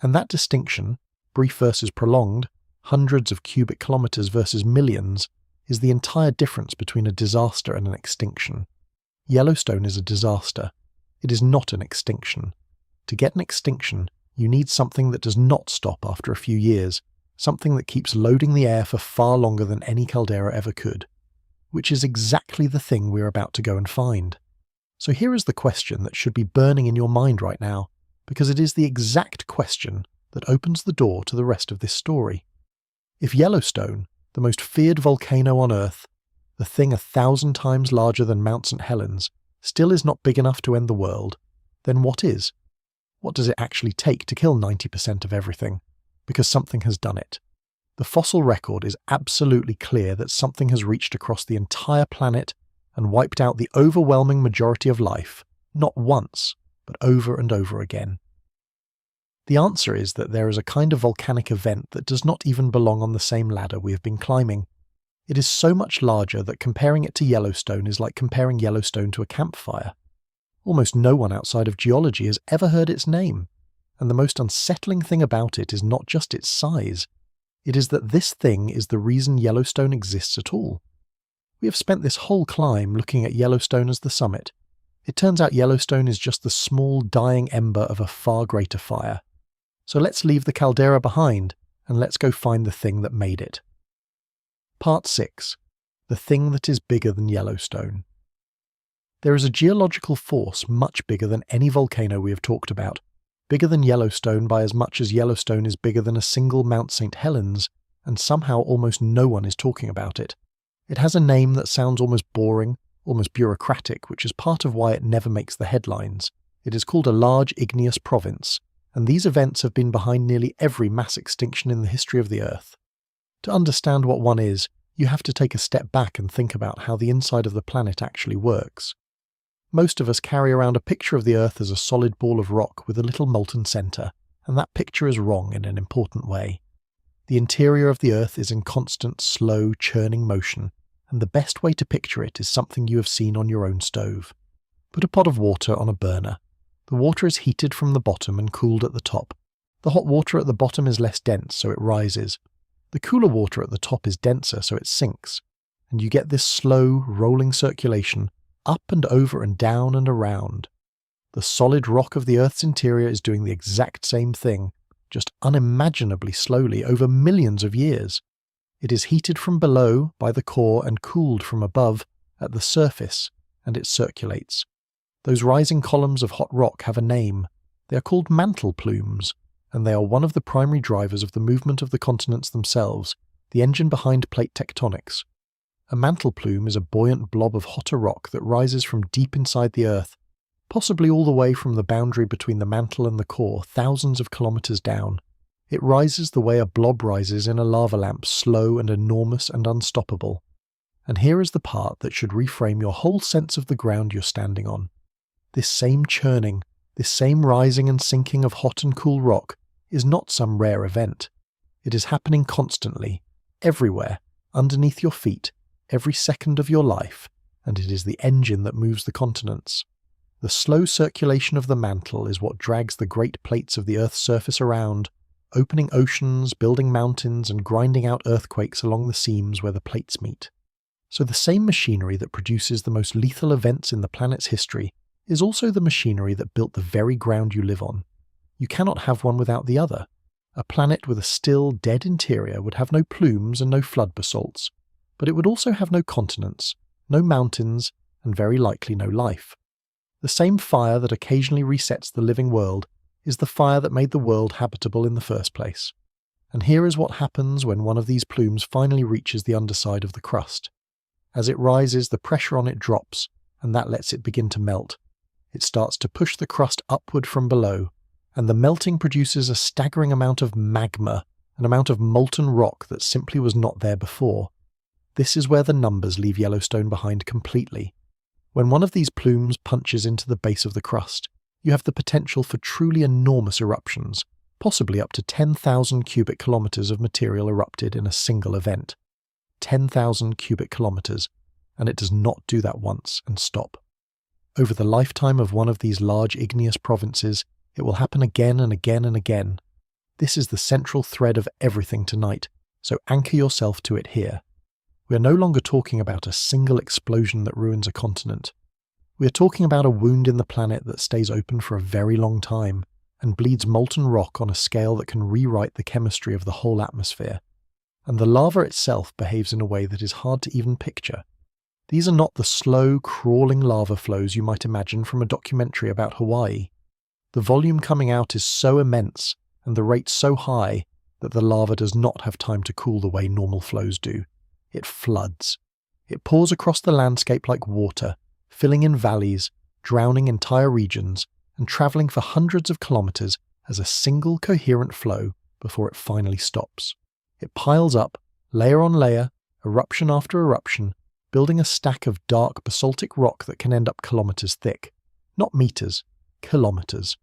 And that distinction, brief versus prolonged, hundreds of cubic kilometers versus millions, is the entire difference between a disaster and an extinction. Yellowstone is a disaster. It is not an extinction. To get an extinction, you need something that does not stop after a few years, something that keeps loading the air for far longer than any caldera ever could, which is exactly the thing we're about to go and find. So here is the question that should be burning in your mind right now, because it is the exact question that opens the door to the rest of this story. If Yellowstone, the most feared volcano on Earth, the thing 1,000 times larger than Mount St. Helens, still is not big enough to end the world, then what is? What does it actually take to kill 90% of everything? Because something has done it. The fossil record is absolutely clear that something has reached across the entire planet and wiped out the overwhelming majority of life, not once, but over and over again. The answer is that there is a kind of volcanic event that does not even belong on the same ladder we have been climbing. It is so much larger that comparing it to Yellowstone is like comparing Yellowstone to a campfire. Almost no one outside of geology has ever heard its name, and the most unsettling thing about it is not just its size. It is that this thing is the reason Yellowstone exists at all. We have spent this whole climb looking at Yellowstone as the summit. It turns out Yellowstone is just the small dying ember of a far greater fire. So let's leave the caldera behind, and let's go find the thing that made it. Part 6. The thing that is bigger than Yellowstone. There is a geological force much bigger than any volcano we have talked about, bigger than Yellowstone by as much as Yellowstone is bigger than a single Mount St. Helens, and somehow almost no one is talking about it. It has a name that sounds almost boring, almost bureaucratic, which is part of why it never makes the headlines. It is called a large igneous province, and these events have been behind nearly every mass extinction in the history of the Earth. To understand what one is, you have to take a step back and think about how the inside of the planet actually works. Most of us carry around a picture of the Earth as a solid ball of rock with a little molten centre, and that picture is wrong in an important way. The interior of the Earth is in constant, slow, churning motion, and the best way to picture it is something you have seen on your own stove. Put a pot of water on a burner. The water is heated from the bottom and cooled at the top. The hot water at the bottom is less dense, so it rises. The cooler water at the top is denser, so it sinks, and you get this slow, rolling circulation up and over and down and around. The solid rock of the Earth's interior is doing the exact same thing, just unimaginably slowly over millions of years. It is heated from below by the core and cooled from above at the surface, and it circulates. Those rising columns of hot rock have a name. They are called mantle plumes, and they are one of the primary drivers of the movement of the continents themselves, the engine behind plate tectonics. A mantle plume is a buoyant blob of hotter rock that rises from deep inside the Earth, possibly all the way from the boundary between the mantle and the core, thousands of kilometers down. It rises the way a blob rises in a lava lamp, slow and enormous and unstoppable. And here is the part that should reframe your whole sense of the ground you're standing on. This same churning, this same rising and sinking of hot and cool rock is not some rare event. It is happening constantly, everywhere, underneath your feet, every second of your life, and it is the engine that moves the continents. The slow circulation of the mantle is what drags the great plates of the Earth's surface around, opening oceans, building mountains, and grinding out earthquakes along the seams where the plates meet. So the same machinery that produces the most lethal events in the planet's history is also the machinery that built the very ground you live on. You cannot have one without the other. A planet with a still, dead interior would have no plumes and no flood basalts, but it would also have no continents, no mountains, and very likely no life. The same fire that occasionally resets the living world is the fire that made the world habitable in the first place. And here is what happens when one of these plumes finally reaches the underside of the crust. As it rises, the pressure on it drops, and that lets it begin to melt. It starts to push the crust upward from below, and the melting produces a staggering amount of magma, an amount of molten rock that simply was not there before. This is where the numbers leave Yellowstone behind completely. When one of these plumes punches into the base of the crust, you have the potential for truly enormous eruptions, possibly up to 10,000 cubic kilometers of material erupted in a single event. 10,000 cubic kilometers, and it does not do that once and stop. Over the lifetime of one of these large igneous provinces, it will happen again and again and again. This is the central thread of everything tonight, so anchor yourself to it here. We are no longer talking about a single explosion that ruins a continent. We are talking about a wound in the planet that stays open for a very long time and bleeds molten rock on a scale that can rewrite the chemistry of the whole atmosphere. And the lava itself behaves in a way that is hard to even picture. These are not the slow, crawling lava flows you might imagine from a documentary about Hawaii. The volume coming out is so immense and the rate so high that the lava does not have time to cool the way normal flows do. It floods. It pours across the landscape like water, filling in valleys, drowning entire regions, and travelling for hundreds of kilometres as a single coherent flow before it finally stops. It piles up, layer on layer, eruption after eruption, building a stack of dark basaltic rock that can end up kilometres thick. Not meters, kilometres.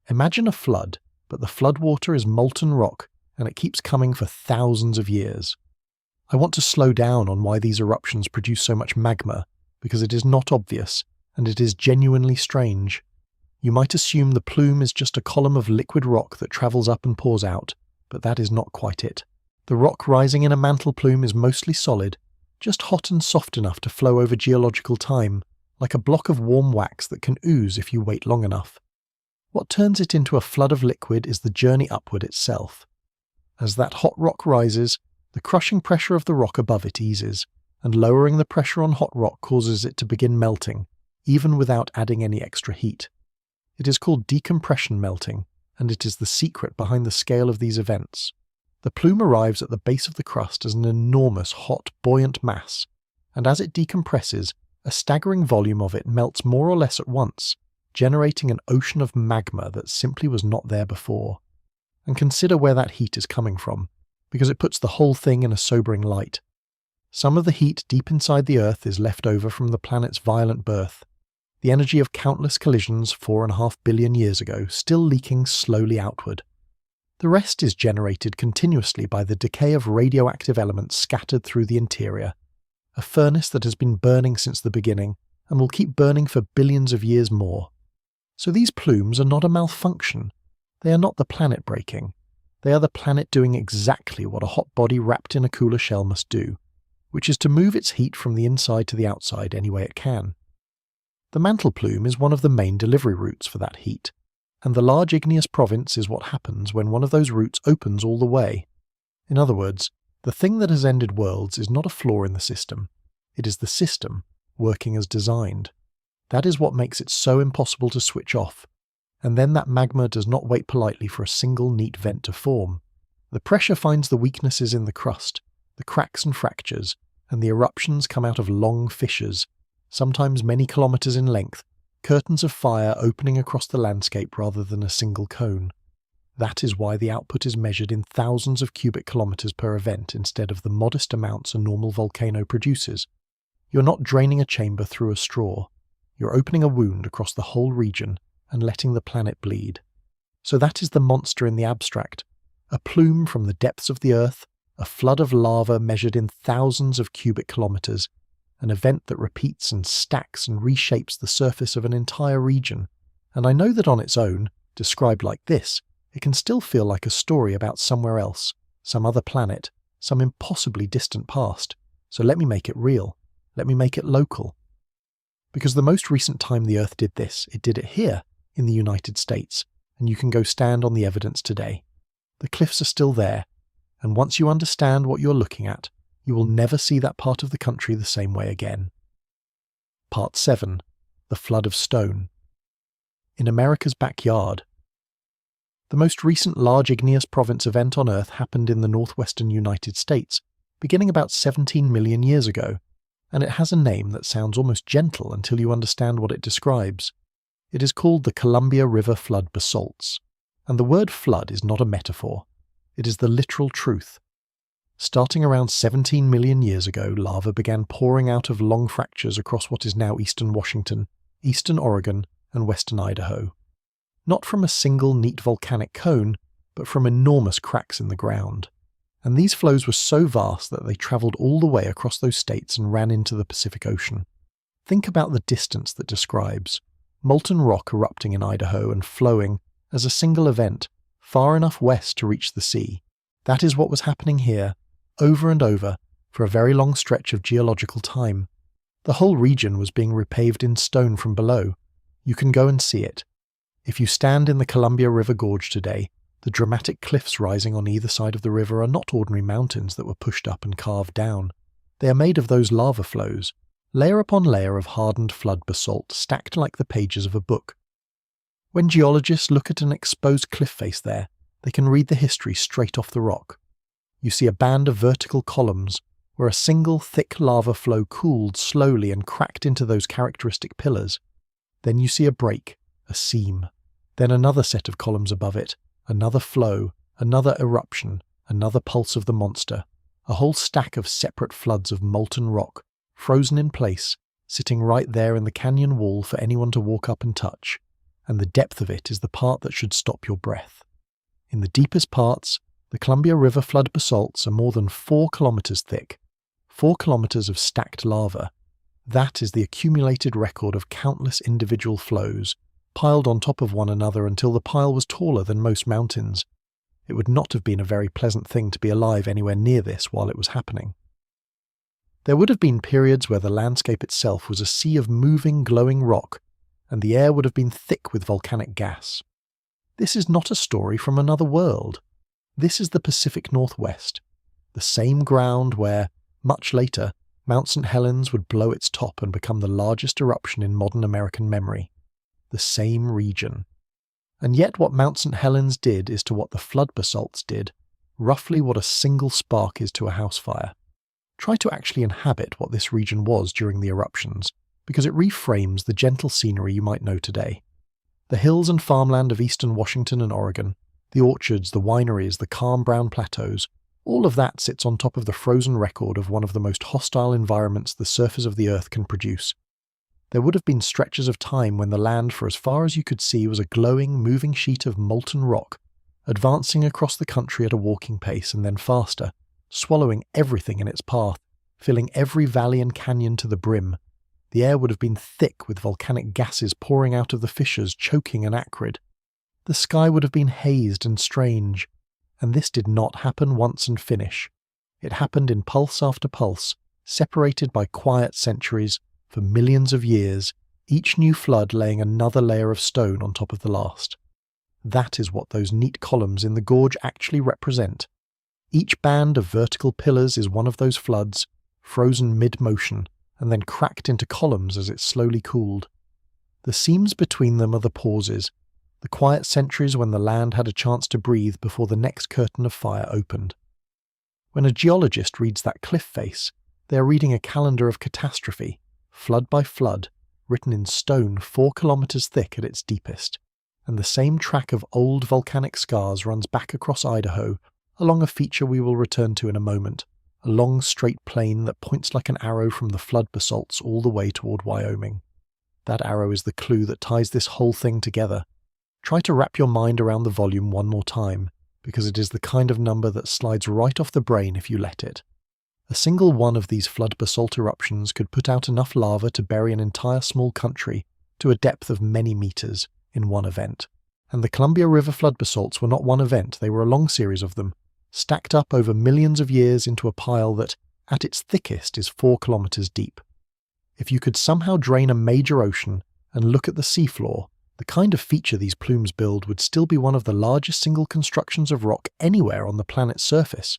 Imagine a flood, but the floodwater is molten rock and it keeps coming for thousands of years. I want to slow down on why these eruptions produce so much magma, because it is not obvious, and it is genuinely strange. You might assume the plume is just a column of liquid rock that travels up and pours out, but that is not quite it. The rock rising in a mantle plume is mostly solid, just hot and soft enough to flow over geological time, like a block of warm wax that can ooze if you wait long enough. What turns it into a flood of liquid is the journey upward itself. As that hot rock rises, the crushing pressure of the rock above it eases, and lowering the pressure on hot rock causes it to begin melting, even without adding any extra heat. It is called decompression melting, and it is the secret behind the scale of these events. The plume arrives at the base of the crust as an enormous, hot, buoyant mass, and as it decompresses, a staggering volume of it melts more or less at once, generating an ocean of magma that simply was not there before. And consider where that heat is coming from, because it puts the whole thing in a sobering light. Some of the heat deep inside the Earth is left over from the planet's violent birth, the energy of countless collisions 4.5 billion years ago still leaking slowly outward. The rest is generated continuously by the decay of radioactive elements scattered through the interior, a furnace that has been burning since the beginning and will keep burning for billions of years more. So these plumes are not a malfunction. They are not the planet breaking. They are the planet doing exactly what a hot body wrapped in a cooler shell must do, which is to move its heat from the inside to the outside any way it can. The mantle plume is one of the main delivery routes for that heat, and the large igneous province is what happens when one of those routes opens all the way. In other words, the thing that has ended worlds is not a flaw in the system. It is the system working as designed. That is what makes it so impossible to switch off. And then that magma does not wait politely for a single neat vent to form. The pressure finds the weaknesses in the crust, the cracks and fractures, and the eruptions come out of long fissures, sometimes many kilometers in length, curtains of fire opening across the landscape rather than a single cone. That is why the output is measured in thousands of cubic kilometers per event instead of the modest amounts a normal volcano produces. You're not draining a chamber through a straw. You're opening a wound across the whole region and letting the planet bleed. So that is the monster in the abstract. A plume from the depths of the Earth, a flood of lava measured in thousands of cubic kilometers, an event that repeats and stacks and reshapes the surface of an entire region. And I know that on its own, described like this, it can still feel like a story about somewhere else, some other planet, some impossibly distant past. So let me make it real. Let me make it local. Because the most recent time the Earth did this, it did it here, in the United States, and you can go stand on the evidence today. The cliffs are still there, and once you understand what you're looking at, you will never see that part of the country the same way again. Part 7. The Flood of Stone. In America's backyard. The most recent large igneous province event on Earth happened in the northwestern United States, beginning about 17 million years ago, and it has a name that sounds almost gentle until you understand what it describes. It is called the Columbia River Flood Basalts, and the word flood is not a metaphor. It is the literal truth. Starting around 17 million years ago, lava began pouring out of long fractures across what is now eastern Washington, eastern Oregon, and western Idaho. Not from a single neat volcanic cone, but from enormous cracks in the ground. And these flows were so vast that they travelled all the way across those states and ran into the Pacific Ocean. Think about the distance that describes molten rock erupting in Idaho and flowing, as a single event, far enough west to reach the sea. That is what was happening here, over and over, for a very long stretch of geological time. The whole region was being repaved in stone from below. You can go and see it. If you stand in the Columbia River Gorge today, the dramatic cliffs rising on either side of the river are not ordinary mountains that were pushed up and carved down. They are made of those lava flows, layer upon layer of hardened flood basalt stacked like the pages of a book. When geologists look at an exposed cliff face there, they can read the history straight off the rock. You see a band of vertical columns where a single thick lava flow cooled slowly and cracked into those characteristic pillars. Then you see a break, a seam. Then another set of columns above it, another flow, another eruption, another pulse of the monster, a whole stack of separate floods of molten rock, frozen in place, sitting right there in the canyon wall for anyone to walk up and touch, and the depth of it is the part that should stop your breath. In the deepest parts, the Columbia River flood basalts are more than 4 kilometers thick, 4 kilometers of stacked lava. That is the accumulated record of countless individual flows, piled on top of one another until the pile was taller than most mountains. It would not have been a very pleasant thing to be alive anywhere near this while it was happening. There would have been periods where the landscape itself was a sea of moving, glowing rock, and the air would have been thick with volcanic gas. This is not a story from another world. This is the Pacific Northwest, the same ground where, much later, Mount St. Helens would blow its top and become the largest eruption in modern American memory. The same region. And yet what Mount St. Helens did is to what the flood basalts did, roughly what a single spark is to a house fire. Try to actually inhabit what this region was during the eruptions, because it reframes the gentle scenery you might know today. The hills and farmland of eastern Washington and Oregon, the orchards, the wineries, the calm brown plateaus, all of that sits on top of the frozen record of one of the most hostile environments the surface of the earth can produce. There would have been stretches of time when the land for as far as you could see was a glowing, moving sheet of molten rock, advancing across the country at a walking pace and then faster, swallowing everything in its path, filling every valley and canyon to the brim. The air would have been thick with volcanic gases pouring out of the fissures, choking and acrid. The sky would have been hazed and strange. And this did not happen once and finish. It happened in pulse after pulse, separated by quiet centuries, for millions of years, each new flood laying another layer of stone on top of the last. That is what those neat columns in the gorge actually represent. Each band of vertical pillars is one of those floods, frozen mid-motion, and then cracked into columns as it slowly cooled. The seams between them are the pauses, the quiet centuries when the land had a chance to breathe before the next curtain of fire opened. When a geologist reads that cliff face, they are reading a calendar of catastrophe, flood by flood, written in stone 4 kilometers thick at its deepest, and the same track of old volcanic scars runs back across Idaho, along a feature we will return to in a moment, a long straight plane that points like an arrow from the flood basalts all the way toward Wyoming. That arrow is the clue that ties this whole thing together. Try to wrap your mind around the volume one more time, because it is the kind of number that slides right off the brain if you let it. A single one of these flood basalt eruptions could put out enough lava to bury an entire small country to a depth of many meters in one event. And the Columbia River flood basalts were not one event, they were a long series of them, stacked up over millions of years into a pile that, at its thickest, is 4 kilometers deep. If you could somehow drain a major ocean and look at the seafloor, the kind of feature these plumes build would still be one of the largest single constructions of rock anywhere on the planet's surface.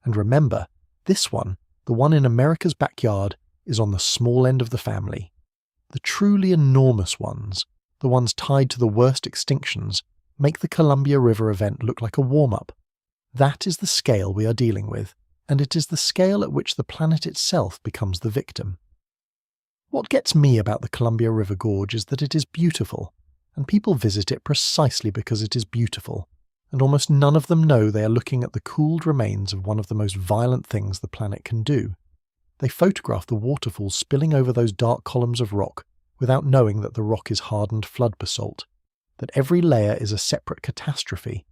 And remember, this one, the one in America's backyard, is on the small end of the family. The truly enormous ones, the ones tied to the worst extinctions, make the Columbia River event look like a warm-up. That is the scale we are dealing with, and it is the scale at which the planet itself becomes the victim. What gets me about the Columbia River Gorge is that it is beautiful, and people visit it precisely because it is beautiful, and almost none of them know they are looking at the cooled remains of one of the most violent things the planet can do. They photograph the waterfalls spilling over those dark columns of rock without knowing that the rock is hardened flood basalt, that every layer is a separate catastrophe,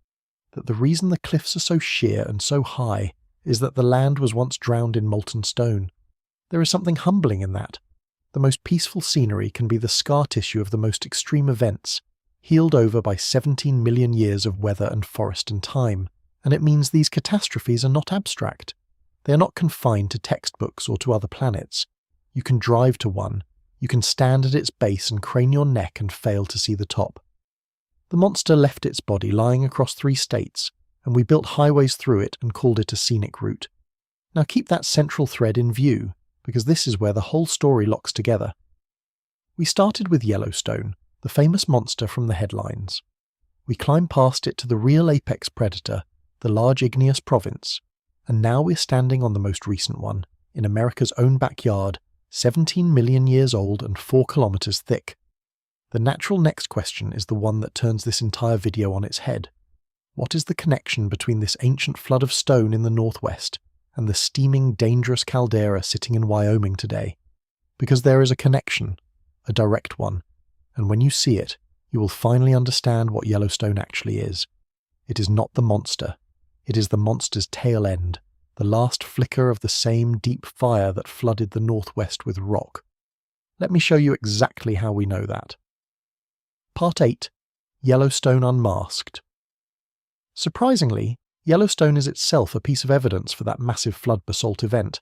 that the reason the cliffs are so sheer and so high is that the land was once drowned in molten stone. There is something humbling in that. The most peaceful scenery can be the scar tissue of the most extreme events, healed over by 17 million years of weather and forest and time, and it means these catastrophes are not abstract. They are not confined to textbooks or to other planets. You can drive to one. You can stand at its base and crane your neck and fail to see the top. The monster left its body lying across 3 states, and we built highways through it and called it a scenic route. Now keep that central thread in view, because this is where the whole story locks together. We started with Yellowstone, the famous monster from the headlines. We climbed past it to the real apex predator, the large igneous province, and now we're standing on the most recent one, in America's own backyard, 17 million years old and 4 kilometers thick. The natural next question is the one that turns this entire video on its head. What is the connection between this ancient flood of stone in the northwest and the steaming, dangerous caldera sitting in Wyoming today? Because there is a connection, a direct one, and when you see it, you will finally understand what Yellowstone actually is. It is not the monster. It is the monster's tail end, the last flicker of the same deep fire that flooded the northwest with rock. Let me show you exactly how we know that. Part 8. Yellowstone Unmasked. Surprisingly, Yellowstone is itself a piece of evidence for that massive flood basalt event.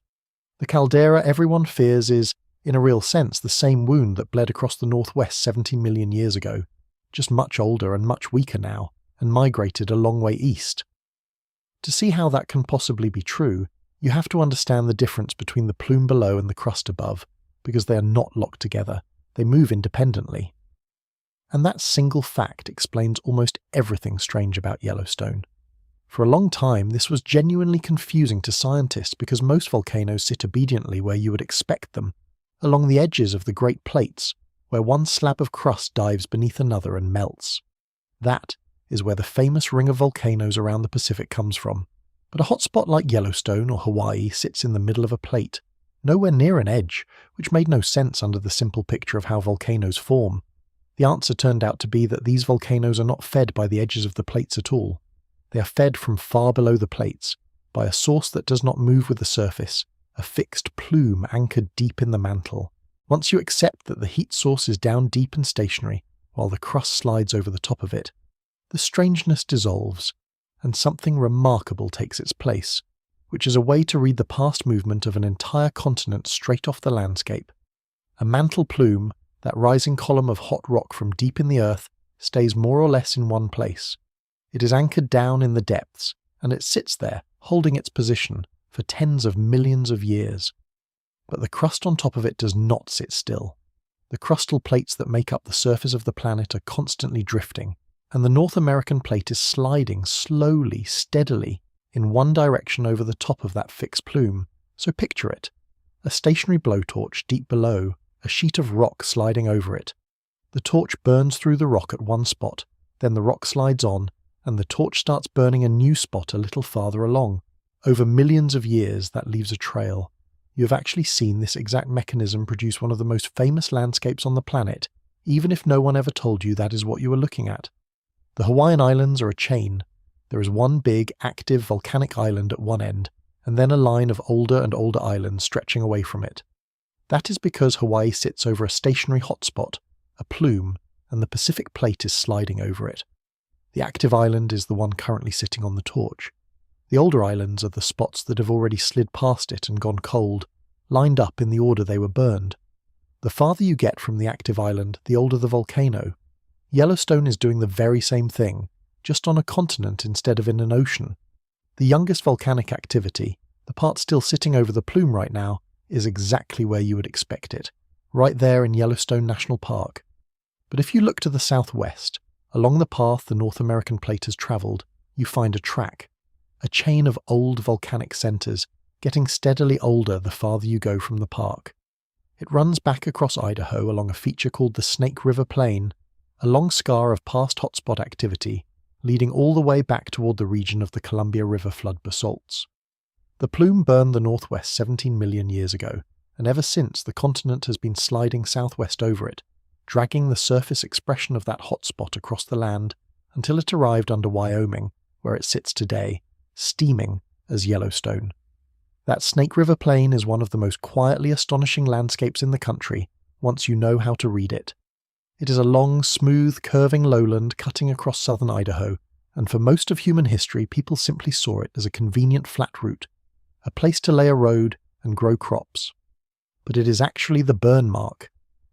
The caldera everyone fears is, in a real sense, the same wound that bled across the northwest 17 million years ago, just much older and much weaker now, and migrated a long way east. To see how that can possibly be true, you have to understand the difference between the plume below and the crust above, because they are not locked together, they move independently. And that single fact explains almost everything strange about Yellowstone. For a long time, this was genuinely confusing to scientists because most volcanoes sit obediently where you would expect them, along the edges of the Great Plates, where one slab of crust dives beneath another and melts. That is where the famous ring of volcanoes around the Pacific comes from. But a hotspot like Yellowstone or Hawaii sits in the middle of a plate, nowhere near an edge, which made no sense under the simple picture of how volcanoes form. The answer turned out to be that these volcanoes are not fed by the edges of the plates at all. They are fed from far below the plates, by a source that does not move with the surface, a fixed plume anchored deep in the mantle. Once you accept that the heat source is down deep and stationary, while the crust slides over the top of it, the strangeness dissolves, and something remarkable takes its place, which is a way to read the past movement of an entire continent straight off the landscape. A mantle plume, that rising column of hot rock from deep in the earth, stays more or less in one place. It is anchored down in the depths, and it sits there, holding its position, for tens of millions of years. But the crust on top of it does not sit still. The crustal plates that make up the surface of the planet are constantly drifting, and the North American plate is sliding slowly, steadily, in one direction over the top of that fixed plume. So picture it. A stationary blowtorch deep below, a sheet of rock sliding over it. The torch burns through the rock at one spot, then the rock slides on, and the torch starts burning a new spot a little farther along. Over millions of years, that leaves a trail. You have actually seen this exact mechanism produce one of the most famous landscapes on the planet, even if no one ever told you that is what you were looking at. The Hawaiian Islands are a chain. There is one big, active volcanic island at one end, and then a line of older and older islands stretching away from it. That is because Hawaii sits over a stationary hotspot, a plume, and the Pacific plate is sliding over it. The active island is the one currently sitting on the torch. The older islands are the spots that have already slid past it and gone cold, lined up in the order they were burned. The farther you get from the active island, the older the volcano. Yellowstone is doing the very same thing, just on a continent instead of in an ocean. The youngest volcanic activity, the part still sitting over the plume right now, is exactly where you would expect it, right there in Yellowstone National Park. But if you look to the southwest, along the path the North American plate has travelled, you find a track, a chain of old volcanic centres, getting steadily older the farther you go from the park. It runs back across Idaho along a feature called the Snake River Plain, a long scar of past hotspot activity, leading all the way back toward the region of the Columbia River flood basalts. The plume burned the northwest 17 million years ago, and ever since the continent has been sliding southwest over it, dragging the surface expression of that hotspot across the land until it arrived under Wyoming, where it sits today, steaming as Yellowstone. That Snake River Plain is one of the most quietly astonishing landscapes in the country once you know how to read it. It is a long, smooth, curving lowland cutting across southern Idaho, and for most of human history people simply saw it as a convenient flat route, a place to lay a road and grow crops. But it is actually the burn mark.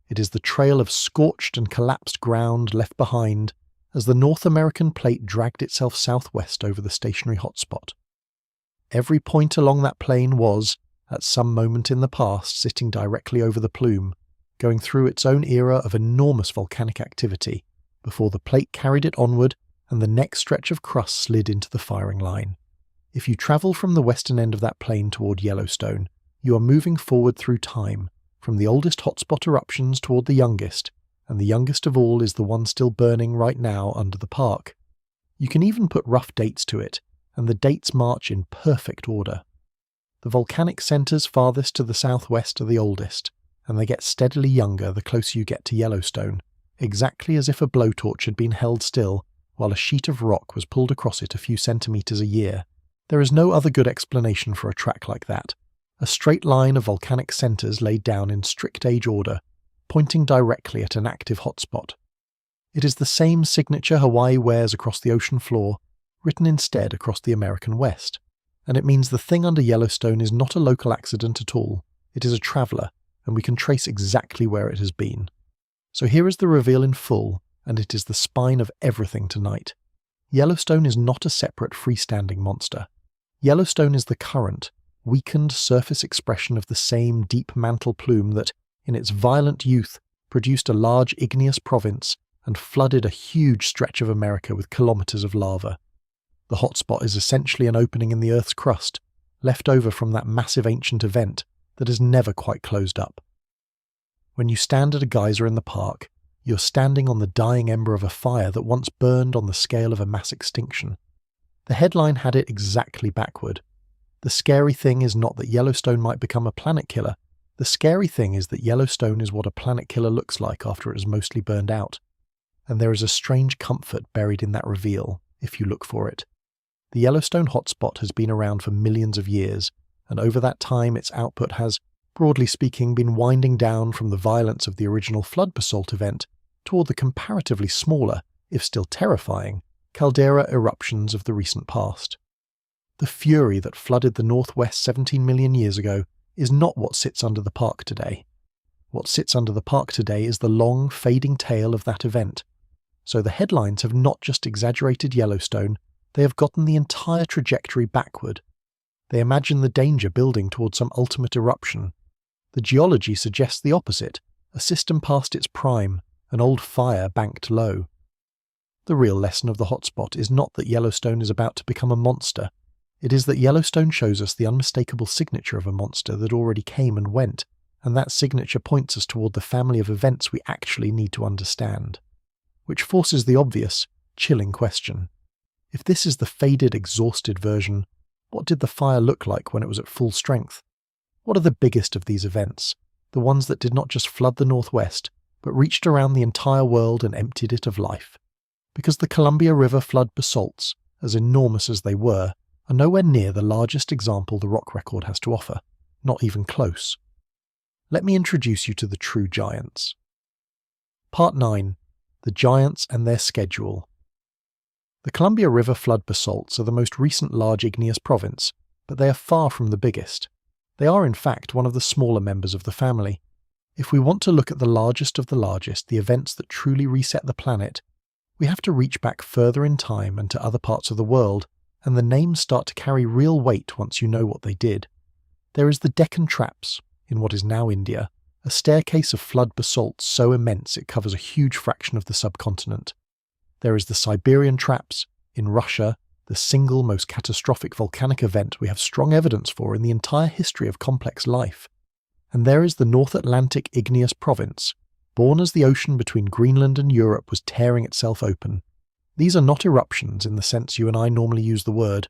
It is the trail of scorched and collapsed ground left behind as the North American plate dragged itself southwest over the stationary hotspot. Every point along that plain was, at some moment in the past, sitting directly over the plume, going through its own era of enormous volcanic activity, before the plate carried it onward and the next stretch of crust slid into the firing line. If you travel from the western end of that plain toward Yellowstone, you are moving forward through time, from the oldest hotspot eruptions toward the youngest, and the youngest of all is the one still burning right now under the park. You can even put rough dates to it, and the dates march in perfect order. The volcanic centres farthest to the southwest are the oldest, and they get steadily younger the closer you get to Yellowstone, exactly as if a blowtorch had been held still while a sheet of rock was pulled across it a few centimetres a year. There is no other good explanation for a track like that. A straight line of volcanic centres laid down in strict age order, pointing directly at an active hotspot. It is the same signature Hawaii wears across the ocean floor, written instead across the American West. And it means the thing under Yellowstone is not a local accident at all. It is a traveller, and we can trace exactly where it has been. So here is the reveal in full, and it is the spine of everything tonight. Yellowstone is not a separate freestanding monster. Yellowstone is the current, weakened surface expression of the same deep mantle plume that, in its violent youth, produced a large igneous province and flooded a huge stretch of America with kilometres of lava. The hotspot is essentially an opening in the Earth's crust, left over from that massive ancient event that has never quite closed up. When you stand at a geyser in the park, you're standing on the dying ember of a fire that once burned on the scale of a mass extinction. The headline had it exactly backward. The scary thing is not that Yellowstone might become a planet killer. The scary thing is that Yellowstone is what a planet killer looks like after it is mostly burned out. And there is a strange comfort buried in that reveal, if you look for it. The Yellowstone hotspot has been around for millions of years, and over that time its output has, broadly speaking, been winding down from the violence of the original flood basalt event toward the comparatively smaller, if still terrifying, caldera eruptions of the recent past. The fury that flooded the Northwest 17 million years ago is not what sits under the park today. What sits under the park today is the long, fading tail of that event. So the headlines have not just exaggerated Yellowstone, they have gotten the entire trajectory backward. They imagine the danger building towards some ultimate eruption. The geology suggests the opposite, a system past its prime, an old fire banked low. The real lesson of the hotspot is not that Yellowstone is about to become a monster. It is that Yellowstone shows us the unmistakable signature of a monster that already came and went, and that signature points us toward the family of events we actually need to understand. Which forces the obvious, chilling question. If this is the faded, exhausted version, what did the fire look like when it was at full strength? What are the biggest of these events? The ones that did not just flood the Northwest, but reached around the entire world and emptied it of life. Because the Columbia River flood basalts, as enormous as they were, are nowhere near the largest example the rock record has to offer, not even close. Let me introduce you to the true giants. Part 9. The Giants and Their Schedule. The Columbia River flood basalts are the most recent large igneous province, but they are far from the biggest. They are in fact one of the smaller members of the family. If we want to look at the largest of the largest, the events that truly reset the planet, we have to reach back further in time and to other parts of the world, and the names start to carry real weight once you know what they did. There is the Deccan Traps, in what is now India, a staircase of flood basalt so immense it covers a huge fraction of the subcontinent. There is the Siberian Traps, in Russia, the single most catastrophic volcanic event we have strong evidence for in the entire history of complex life. And there is the North Atlantic Igneous Province, born as the ocean between Greenland and Europe was tearing itself open. These are not eruptions in the sense you and I normally use the word.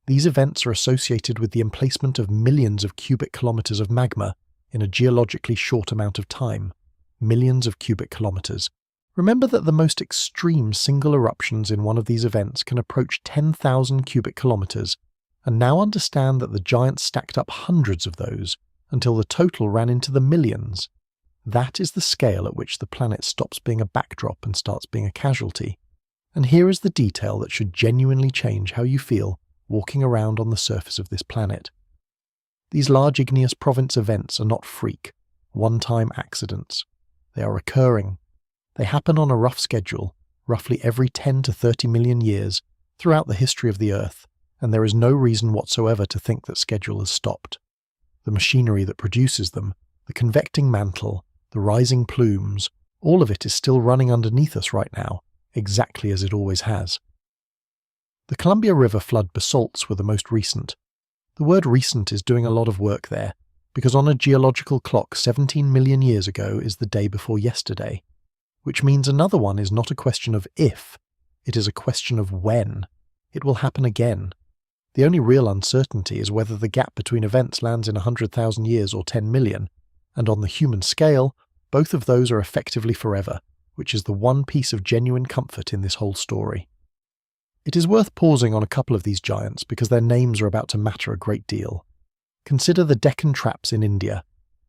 These events are associated with the emplacement of millions of cubic kilometers of magma in a geologically short amount of time. Millions of cubic kilometers. Remember that the most extreme single eruptions in one of these events can approach 10,000 cubic kilometers, and now understand that the giants stacked up hundreds of those until the total ran into the millions. That is the scale at which the planet stops being a backdrop and starts being a casualty. And here is the detail that should genuinely change how you feel walking around on the surface of this planet. These large igneous province events are not freak, one-time accidents. They are recurring. They happen on a rough schedule, roughly every 10 to 30 million years, throughout the history of the Earth, and there is no reason whatsoever to think that schedule has stopped. The machinery that produces them, the convecting mantle, the rising plumes, all of it is still running underneath us right now, exactly as it always has. The Columbia River flood basalts were the most recent. The word recent is doing a lot of work there, because on a geological clock 17 million years ago is the day before yesterday, which means another one is not a question of if, it is a question of when. It will happen again. The only real uncertainty is whether the gap between events lands in 100,000 years or 10 million, and on the human scale, both of those are effectively forever, which is the one piece of genuine comfort in this whole story. It is worth pausing on a couple of these giants because their names are about to matter a great deal. Consider the Deccan Traps in India.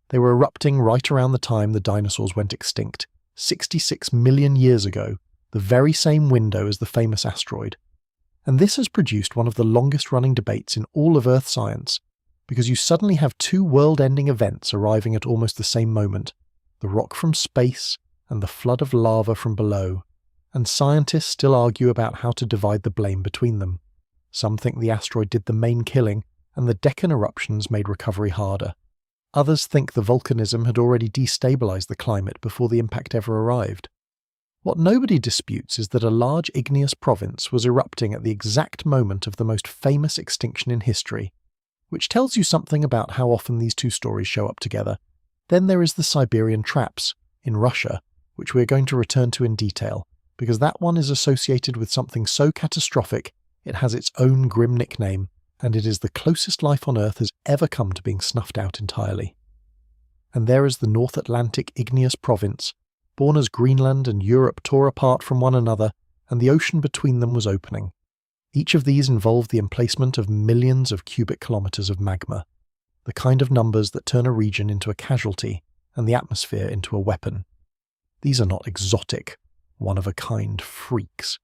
They were erupting right around the time the dinosaurs went extinct, 66 million years ago, the very same window as the famous asteroid. And this has produced one of the longest-running debates in all of Earth science, because you suddenly have two world-ending events arriving at almost the same moment, the rock from space and the flood of lava from below, and scientists still argue about how to divide the blame between them. Some think the asteroid did the main killing, and the Deccan eruptions made recovery harder. Others think the volcanism had already destabilized the climate before the impact ever arrived. What nobody disputes is that a large igneous province was erupting at the exact moment of the most famous extinction in history, which tells you something about how often these two stories show up together. Then there is the Siberian Traps, in Russia, which we are going to return to in detail, because that one is associated with something so catastrophic it has its own grim nickname, and it is the closest life on Earth has ever come to being snuffed out entirely. And there is the North Atlantic igneous province, born as Greenland and Europe tore apart from one another, and the ocean between them was opening. Each of these involved the emplacement of millions of cubic kilometers of magma, the kind of numbers that turn a region into a casualty and the atmosphere into a weapon. These are not exotic, one-of-a-kind freaks.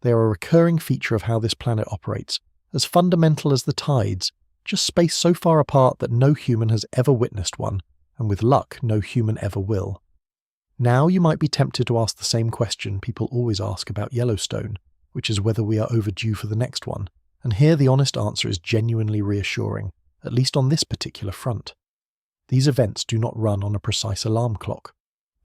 They are a recurring feature of how this planet operates, as fundamental as the tides, just spaced so far apart that no human has ever witnessed one, and with luck no human ever will. Now you might be tempted to ask the same question people always ask about Yellowstone, which is whether we are overdue for the next one, and here the honest answer is genuinely reassuring, at least on this particular front. These events do not run on a precise alarm clock.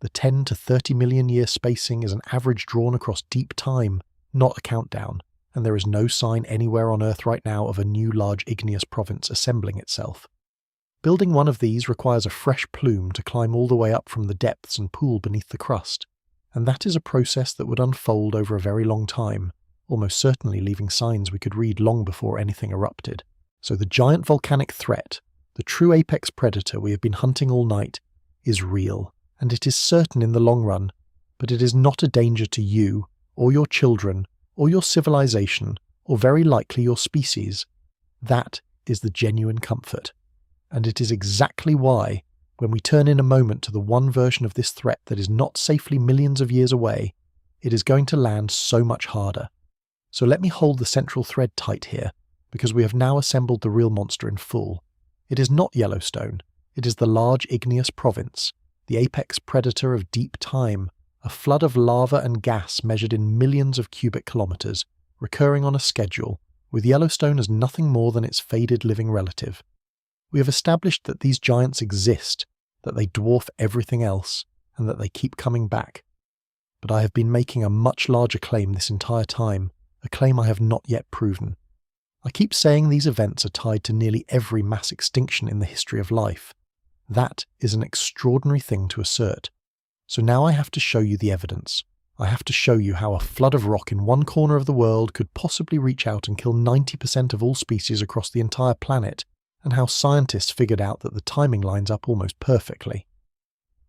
The 10 to 30 million year spacing is an average drawn across deep time, not a countdown, and there is no sign anywhere on Earth right now of a new large igneous province assembling itself. Building one of these requires a fresh plume to climb all the way up from the depths and pool beneath the crust, and that is a process that would unfold over a very long time, almost certainly leaving signs we could read long before anything erupted. So the giant volcanic threat, the true apex predator we have been hunting all night, is real, and it is certain in the long run, but it is not a danger to you, or your children, or your civilization, or very likely your species. That is the genuine comfort. And it is exactly why, when we turn in a moment to the one version of this threat that is not safely millions of years away, it is going to land so much harder. So let me hold the central thread tight here, because we have now assembled the real monster in full. It is not Yellowstone, it is the large igneous province, the apex predator of deep time, a flood of lava and gas measured in millions of cubic kilometers, recurring on a schedule, with Yellowstone as nothing more than its faded living relative. We have established that these giants exist, that they dwarf everything else, and that they keep coming back. But I have been making a much larger claim this entire time, a claim I have not yet proven. I keep saying these events are tied to nearly every mass extinction in the history of life. That is an extraordinary thing to assert. So now I have to show you the evidence. I have to show you how a flood of rock in one corner of the world could possibly reach out and kill 90% of all species across the entire planet, and how scientists figured out that the timing lines up almost perfectly.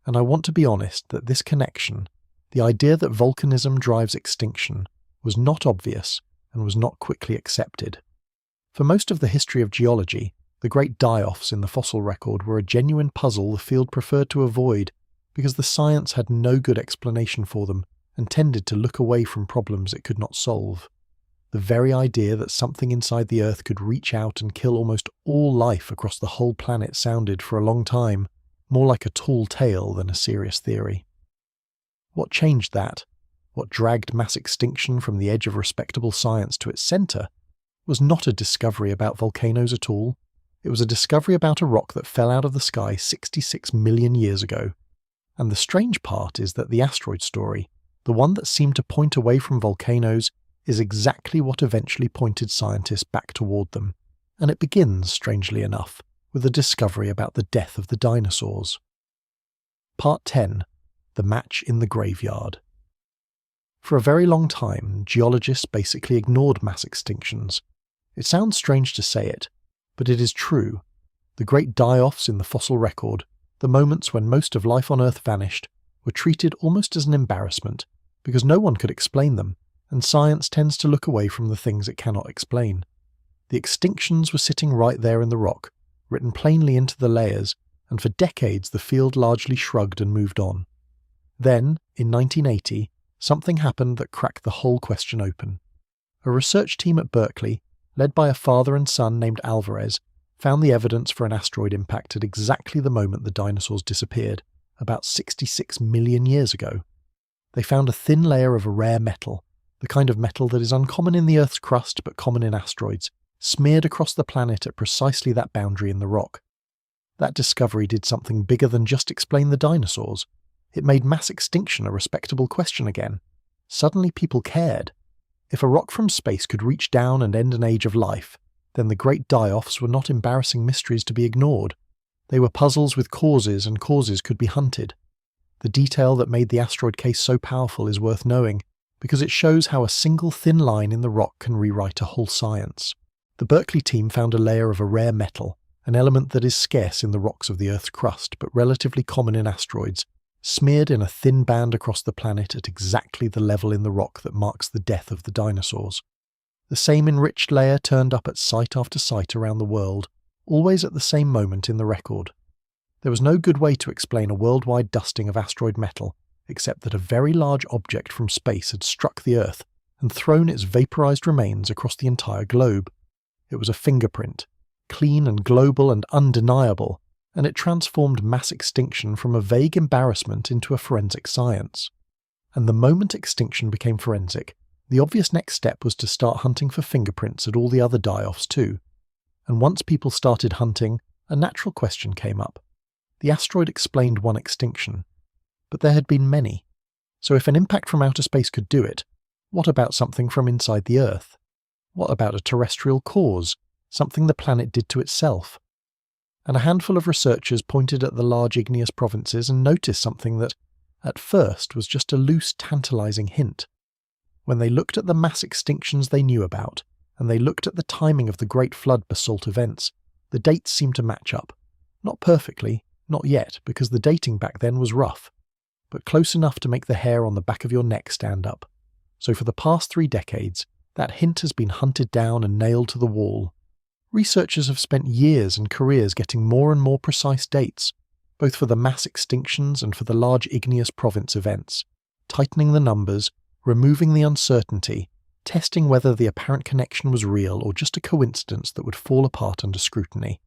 And I want to be honest that this connection, the idea that volcanism drives extinction, was not obvious and was not quickly accepted. For most of the history of geology, the great die-offs in the fossil record were a genuine puzzle the field preferred to avoid because the science had no good explanation for them and tended to look away from problems it could not solve. The very idea that something inside the Earth could reach out and kill almost all life across the whole planet sounded, for a long time, more like a tall tale than a serious theory. What changed that, what dragged mass extinction from the edge of respectable science to its centre, was not a discovery about volcanoes at all. It was a discovery about a rock that fell out of the sky 66 million years ago. And the strange part is that the asteroid story, the one that seemed to point away from volcanoes, is exactly what eventually pointed scientists back toward them. And it begins, strangely enough, with a discovery about the death of the dinosaurs. Part 10. The Match in the Graveyard. For a very long time, geologists basically ignored mass extinctions. It sounds strange to say it, but it is true. The great die-offs in the fossil record, the moments when most of life on Earth vanished, were treated almost as an embarrassment, because no one could explain them, and science tends to look away from the things it cannot explain. The extinctions were sitting right there in the rock, written plainly into the layers, and for decades the field largely shrugged and moved on. Then, in 1980, something happened that cracked the whole question open. A research team at Berkeley, led by a father and son named Alvarez, found the evidence for an asteroid impact at exactly the moment the dinosaurs disappeared, about 66 million years ago. They found a thin layer of a rare metal, the kind of metal that is uncommon in the Earth's crust but common in asteroids, smeared across the planet at precisely that boundary in the rock. That discovery did something bigger than just explain the dinosaurs. It made mass extinction a respectable question again. Suddenly people cared. If a rock from space could reach down and end an age of life, then the great die-offs were not embarrassing mysteries to be ignored. They were puzzles with causes, and causes could be hunted. The detail that made the asteroid case so powerful is worth knowing, because it shows how a single thin line in the rock can rewrite a whole science. The Berkeley team found a layer of a rare metal, an element that is scarce in the rocks of the Earth's crust but relatively common in asteroids, smeared in a thin band across the planet at exactly the level in the rock that marks the death of the dinosaurs. The same enriched layer turned up at site after site around the world, always at the same moment in the record. There was no good way to explain a worldwide dusting of asteroid metal, except that a very large object from space had struck the Earth and thrown its vaporized remains across the entire globe. It was a fingerprint, clean and global and undeniable, and it transformed mass extinction from a vague embarrassment into a forensic science. And the moment extinction became forensic, the obvious next step was to start hunting for fingerprints at all the other die-offs too. And once people started hunting, a natural question came up. The asteroid explained one extinction, but there had been many. So if an impact from outer space could do it, what about something from inside the Earth? What about a terrestrial cause, something the planet did to itself? And a handful of researchers pointed at the large igneous provinces and noticed something that, at first, was just a loose, tantalizing hint. When they looked at the mass extinctions they knew about, and they looked at the timing of the Great Flood basalt events, the dates seemed to match up. Not perfectly, not yet, because the dating back then was rough, but close enough to make the hair on the back of your neck stand up. So for the past 3 decades, that hint has been hunted down and nailed to the wall. Researchers have spent years and careers getting more and more precise dates, both for the mass extinctions and for the large igneous province events, tightening the numbers, removing the uncertainty, testing whether the apparent connection was real or just a coincidence that would fall apart under scrutiny.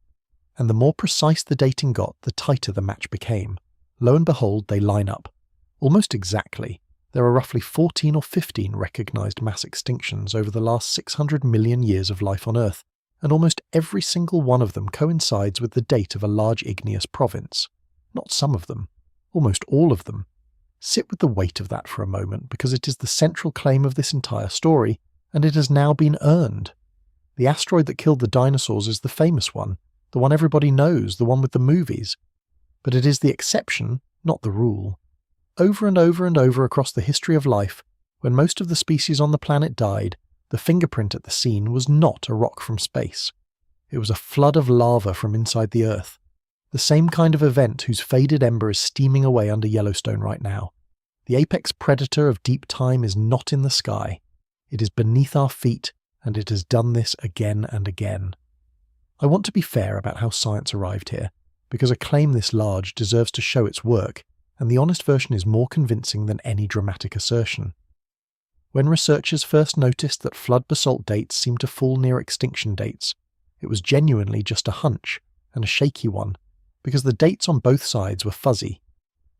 And the more precise the dating got, the tighter the match became. Lo and behold, they line up. Almost exactly. There are roughly 14 or 15 recognized mass extinctions over the last 600 million years of life on Earth, and almost every single one of them coincides with the date of a large igneous province. Not some of them. Almost all of them. Sit with the weight of that for a moment, because it is the central claim of this entire story, and it has now been earned. The asteroid that killed the dinosaurs is the famous one, the one everybody knows, the one with the movies. But it is the exception, not the rule. Over and over and over across the history of life, when most of the species on the planet died, the fingerprint at the scene was not a rock from space. It was a flood of lava from inside the Earth. The same kind of event whose faded ember is steaming away under Yellowstone right now. The apex predator of deep time is not in the sky. It is beneath our feet, and it has done this again and again. I want to be fair about how science arrived here, because a claim this large deserves to show its work, and the honest version is more convincing than any dramatic assertion. When researchers first noticed that flood basalt dates seemed to fall near extinction dates, it was genuinely just a hunch, and a shaky one, because the dates on both sides were fuzzy.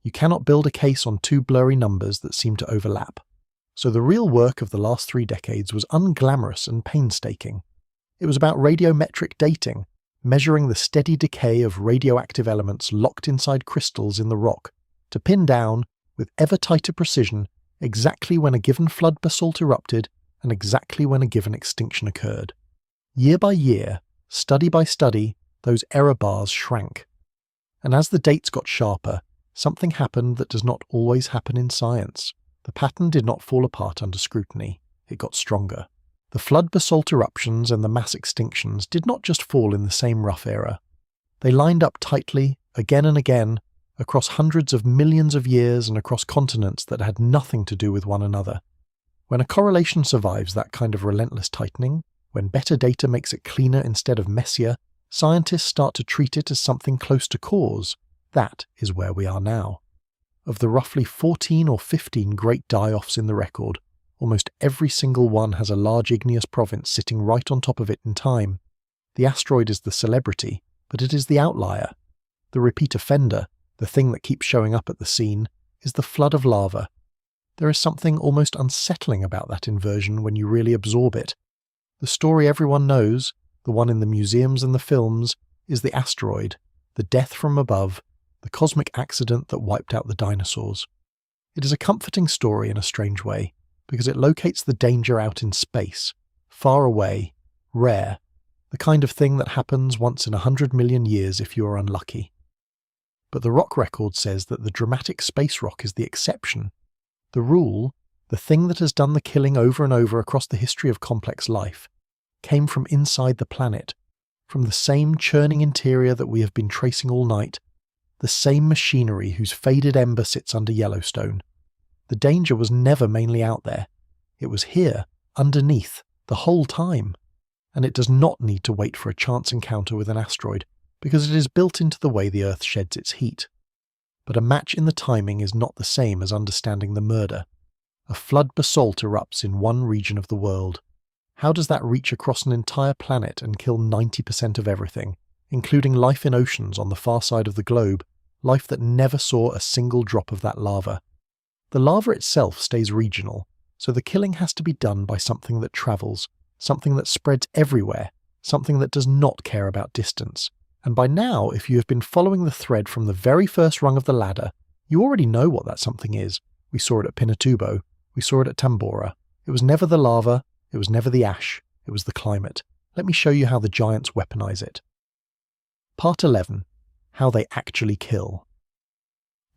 You cannot build a case on two blurry numbers that seem to overlap. So the real work of the last 3 decades was unglamorous and painstaking. It was about radiometric dating, measuring the steady decay of radioactive elements locked inside crystals in the rock, to pin down, with ever tighter precision, exactly when a given flood basalt erupted and exactly when a given extinction occurred. Year by year, study by study, those error bars shrank. And as the dates got sharper, something happened that does not always happen in science. The pattern did not fall apart under scrutiny, it got stronger. The flood basalt eruptions and the mass extinctions did not just fall in the same rough era. They lined up tightly, again and again, across hundreds of millions of years and across continents that had nothing to do with one another. When a correlation survives that kind of relentless tightening, when better data makes it cleaner instead of messier, scientists start to treat it as something close to cause. That is where we are now. Of the roughly 14 or 15 great die-offs in the record, almost every single one has a large igneous province sitting right on top of it in time. The asteroid is the celebrity, but it is the outlier. The repeat offender, the thing that keeps showing up at the scene, is the flood of lava. There is something almost unsettling about that inversion when you really absorb it. The story everyone knows, the one in the museums and the films, is the asteroid, the death from above, the cosmic accident that wiped out the dinosaurs. It is a comforting story in a strange way, because it locates the danger out in space, far away, rare, the kind of thing that happens once in 100 million years if you are unlucky. But the rock record says that the dramatic space rock is the exception. The rule, the thing that has done the killing over and over across the history of complex life, came from inside the planet, from the same churning interior that we have been tracing all night, the same machinery whose faded ember sits under Yellowstone. The danger was never mainly out there. It was here, underneath, the whole time. And it does not need to wait for a chance encounter with an asteroid, because it is built into the way the Earth sheds its heat. But a match in the timing is not the same as understanding the murder. A flood basalt erupts in one region of the world. How does that reach across an entire planet and kill 90% of everything, including life in oceans on the far side of the globe, life that never saw a single drop of that lava? The lava itself stays regional, so the killing has to be done by something that travels, something that spreads everywhere, something that does not care about distance. And by now, if you have been following the thread from the very first rung of the ladder, you already know what that something is. We saw it at Pinatubo, we saw it at Tambora. It was never the lava, it was never the ash, it was the climate. Let me show you how the giants weaponize it. Part 11. How they actually kill.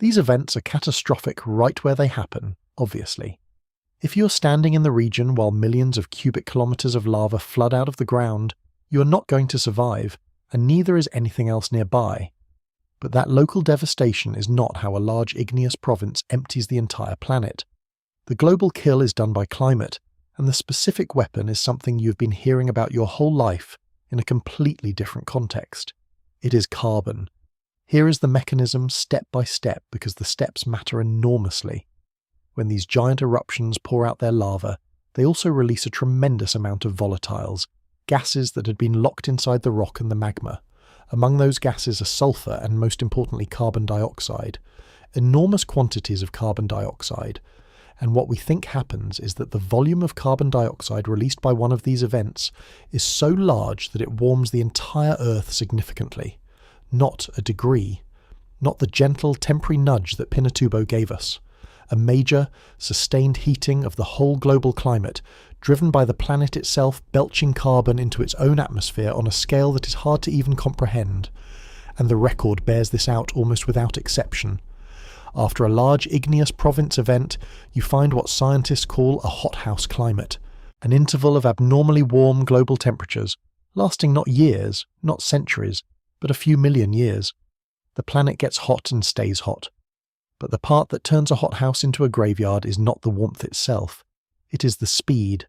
These events are catastrophic right where they happen, obviously. If you are standing in the region while millions of cubic kilometers of lava flood out of the ground, you are not going to survive, and neither is anything else nearby. But that local devastation is not how a large igneous province empties the entire planet. The global kill is done by climate, and the specific weapon is something you've been hearing about your whole life in a completely different context. It is carbon. Here is the mechanism step by step because the steps matter enormously. When these giant eruptions pour out their lava, they also release a tremendous amount of volatiles, gases that had been locked inside the rock and the magma. Among those gases are sulfur and, most importantly, carbon dioxide. Enormous quantities of carbon dioxide. And what we think happens is that the volume of carbon dioxide released by one of these events is so large that it warms the entire Earth significantly. Not a degree. Not the gentle, temporary nudge that Pinatubo gave us. A major, sustained heating of the whole global climate, driven by the planet itself belching carbon into its own atmosphere on a scale that is hard to even comprehend. And the record bears this out almost without exception. After a large igneous province event, you find what scientists call a hothouse climate, an interval of abnormally warm global temperatures, lasting not years, not centuries, but a few million years. The planet gets hot and stays hot. But the part that turns a hothouse into a graveyard is not the warmth itself. It is the speed.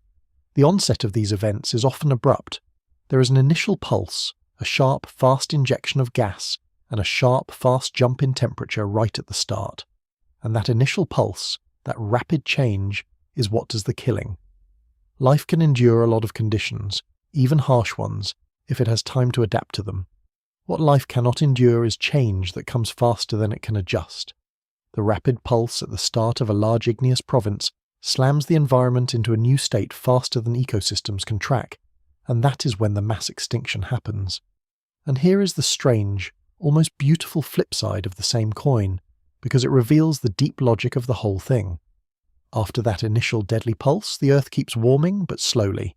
The onset of these events is often abrupt. There is an initial pulse, a sharp, fast injection of gas, and a sharp, fast jump in temperature right at the start. And that initial pulse, that rapid change, is what does the killing. Life can endure a lot of conditions, even harsh ones, if it has time to adapt to them. What life cannot endure is change that comes faster than it can adjust. The rapid pulse at the start of a large igneous province slams the environment into a new state faster than ecosystems can track, and that is when the mass extinction happens. And here is the strange, almost beautiful flip side of the same coin, because it reveals the deep logic of the whole thing. After that initial deadly pulse, the Earth keeps warming, but slowly.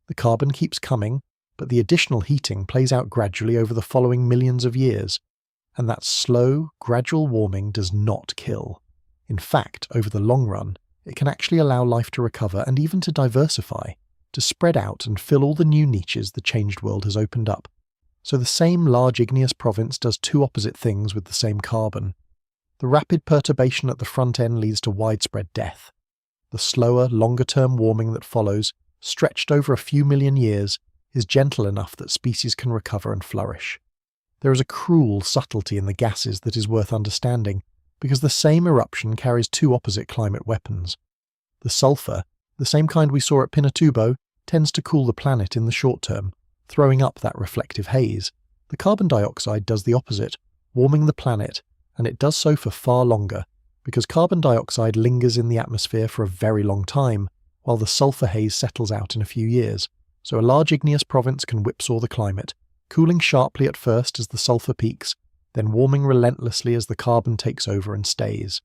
The carbon keeps coming, but the additional heating plays out gradually over the following millions of years. And that slow, gradual warming does not kill. In fact, over the long run, it can actually allow life to recover and even to diversify, to spread out and fill all the new niches the changed world has opened up. So the same large igneous province does two opposite things with the same carbon. The rapid perturbation at the front end leads to widespread death. The slower, longer-term warming that follows, stretched over a few million years, is gentle enough that species can recover and flourish. There is a cruel subtlety in the gases that is worth understanding, because the same eruption carries two opposite climate weapons. The sulfur, the same kind we saw at Pinatubo, tends to cool the planet in the short term, throwing up that reflective haze. The carbon dioxide does the opposite, warming the planet, and it does so for far longer, because carbon dioxide lingers in the atmosphere for a very long time, while the sulfur haze settles out in a few years. So a large igneous province can whipsaw the climate, cooling sharply at first as the sulfur peaks, then warming relentlessly as the carbon takes over and stays.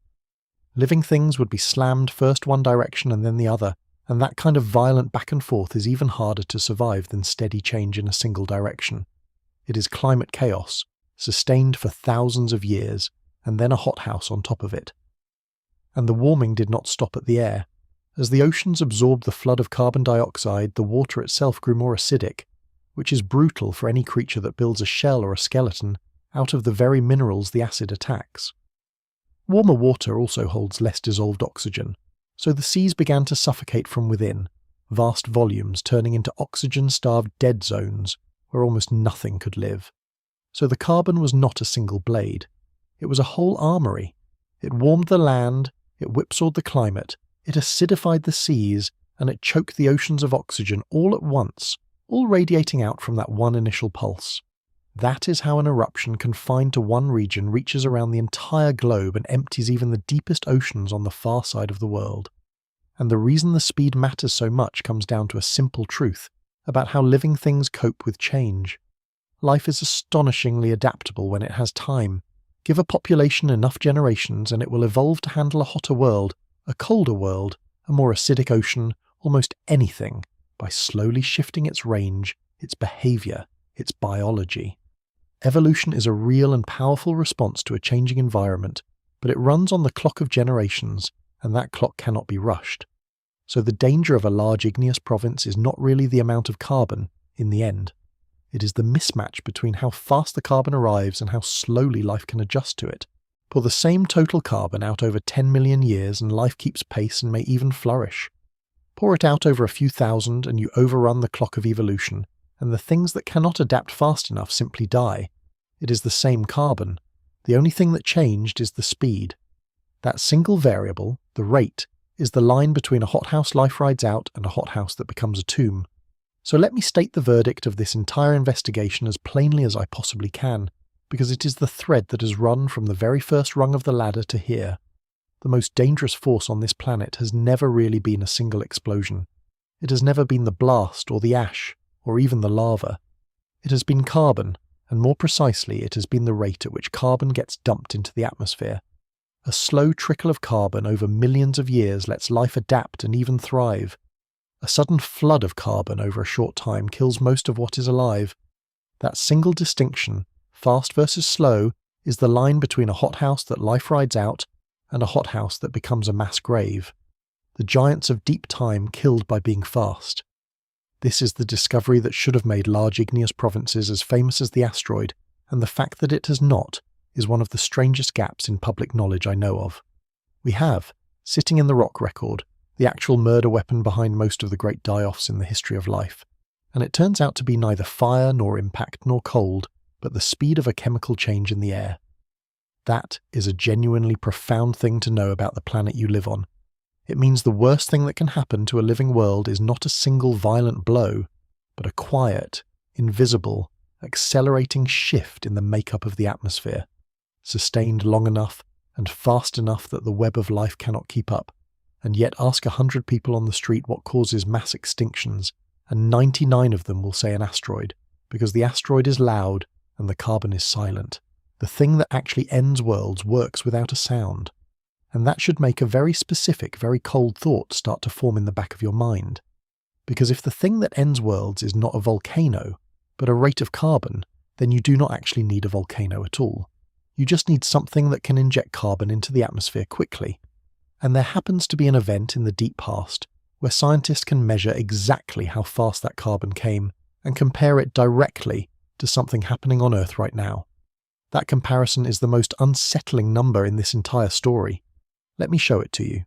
Living things would be slammed first one direction and then the other, and that kind of violent back and forth is even harder to survive than steady change in a single direction. It is climate chaos, sustained for thousands of years, and then a hothouse on top of it. And the warming did not stop at the air. As the oceans absorbed the flood of carbon dioxide, the water itself grew more acidic, which is brutal for any creature that builds a shell or a skeleton out of the very minerals the acid attacks. Warmer water also holds less dissolved oxygen, so the seas began to suffocate from within, vast volumes turning into oxygen-starved dead zones where almost nothing could live. So the carbon was not a single blade. It was a whole armory. It warmed the land, it whipsawed the climate, it acidified the seas, and it choked the oceans of oxygen all at once, all radiating out from that one initial pulse. That is how an eruption confined to one region reaches around the entire globe and empties even the deepest oceans on the far side of the world. And the reason the speed matters so much comes down to a simple truth about how living things cope with change. Life is astonishingly adaptable when it has time. Give a population enough generations and it will evolve to handle a hotter world, a colder world, a more acidic ocean, almost anything, by slowly shifting its range, its behavior, its biology. Evolution is a real and powerful response to a changing environment, but it runs on the clock of generations, and that clock cannot be rushed. So the danger of a large igneous province is not really the amount of carbon, in the end. It is the mismatch between how fast the carbon arrives and how slowly life can adjust to it. Pour the same total carbon out over 10 million years and life keeps pace and may even flourish. Pour it out over a few thousand and you overrun the clock of evolution, and the things that cannot adapt fast enough simply die. It is the same carbon. The only thing that changed is the speed. That single variable, the rate, is the line between a hothouse life rides out and a hothouse that becomes a tomb. So let me state the verdict of this entire investigation as plainly as I possibly can, because it is the thread that has run from the very first rung of the ladder to here. The most dangerous force on this planet has never really been a single explosion. It has never been the blast or the ash, or even the lava. It has been carbon, and more precisely it has been the rate at which carbon gets dumped into the atmosphere. A slow trickle of carbon over millions of years lets life adapt and even thrive. A sudden flood of carbon over a short time kills most of what is alive. That single distinction, fast versus slow, is the line between a hothouse that life rides out and a hothouse that becomes a mass grave. The giants of deep time killed by being fast. This is the discovery that should have made large igneous provinces as famous as the asteroid, and the fact that it has not is one of the strangest gaps in public knowledge I know of. We have, sitting in the rock record, the actual murder weapon behind most of the great die-offs in the history of life, and it turns out to be neither fire nor impact nor cold, but the speed of a chemical change in the air. That is a genuinely profound thing to know about the planet you live on. It means the worst thing that can happen to a living world is not a single violent blow, but a quiet, invisible, accelerating shift in the makeup of the atmosphere, sustained long enough and fast enough that the web of life cannot keep up. And yet ask 100 people on the street what causes mass extinctions, and 99 of them will say an asteroid, because the asteroid is loud and the carbon is silent. The thing that actually ends worlds works without a sound. And that should make a very specific, very cold thought start to form in the back of your mind. Because if the thing that ends worlds is not a volcano, but a rate of carbon, then you do not actually need a volcano at all. You just need something that can inject carbon into the atmosphere quickly. And there happens to be an event in the deep past where scientists can measure exactly how fast that carbon came and compare it directly to something happening on Earth right now. That comparison is the most unsettling number in this entire story. Let me show it to you.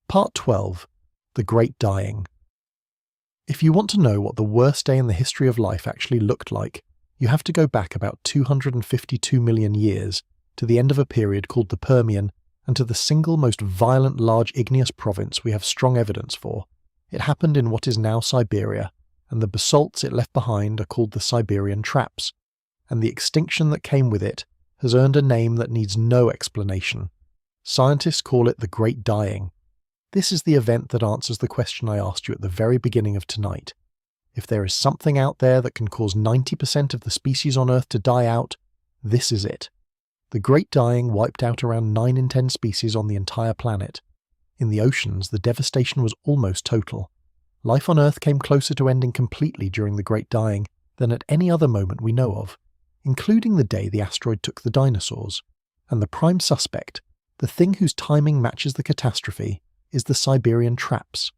Part 12. The Great Dying. If you want to know what the worst day in the history of life actually looked like, you have to go back about 252 million years to the end of a period called the Permian, and to the single most violent large igneous province we have strong evidence for. It happened in what is now Siberia, and the basalts it left behind are called the Siberian Traps, and the extinction that came with it has earned a name that needs no explanation. Scientists call it the Great Dying. This is the event that answers the question I asked you at the very beginning of tonight. If there is something out there that can cause 90% of the species on Earth to die out, this is it. The Great Dying wiped out around 9 in 10 species on the entire planet. In the oceans, the devastation was almost total. Life on Earth came closer to ending completely during the Great Dying than at any other moment we know of, including the day the asteroid took the dinosaurs. And the prime suspect, the thing whose timing matches the catastrophe, is the Siberian Traps,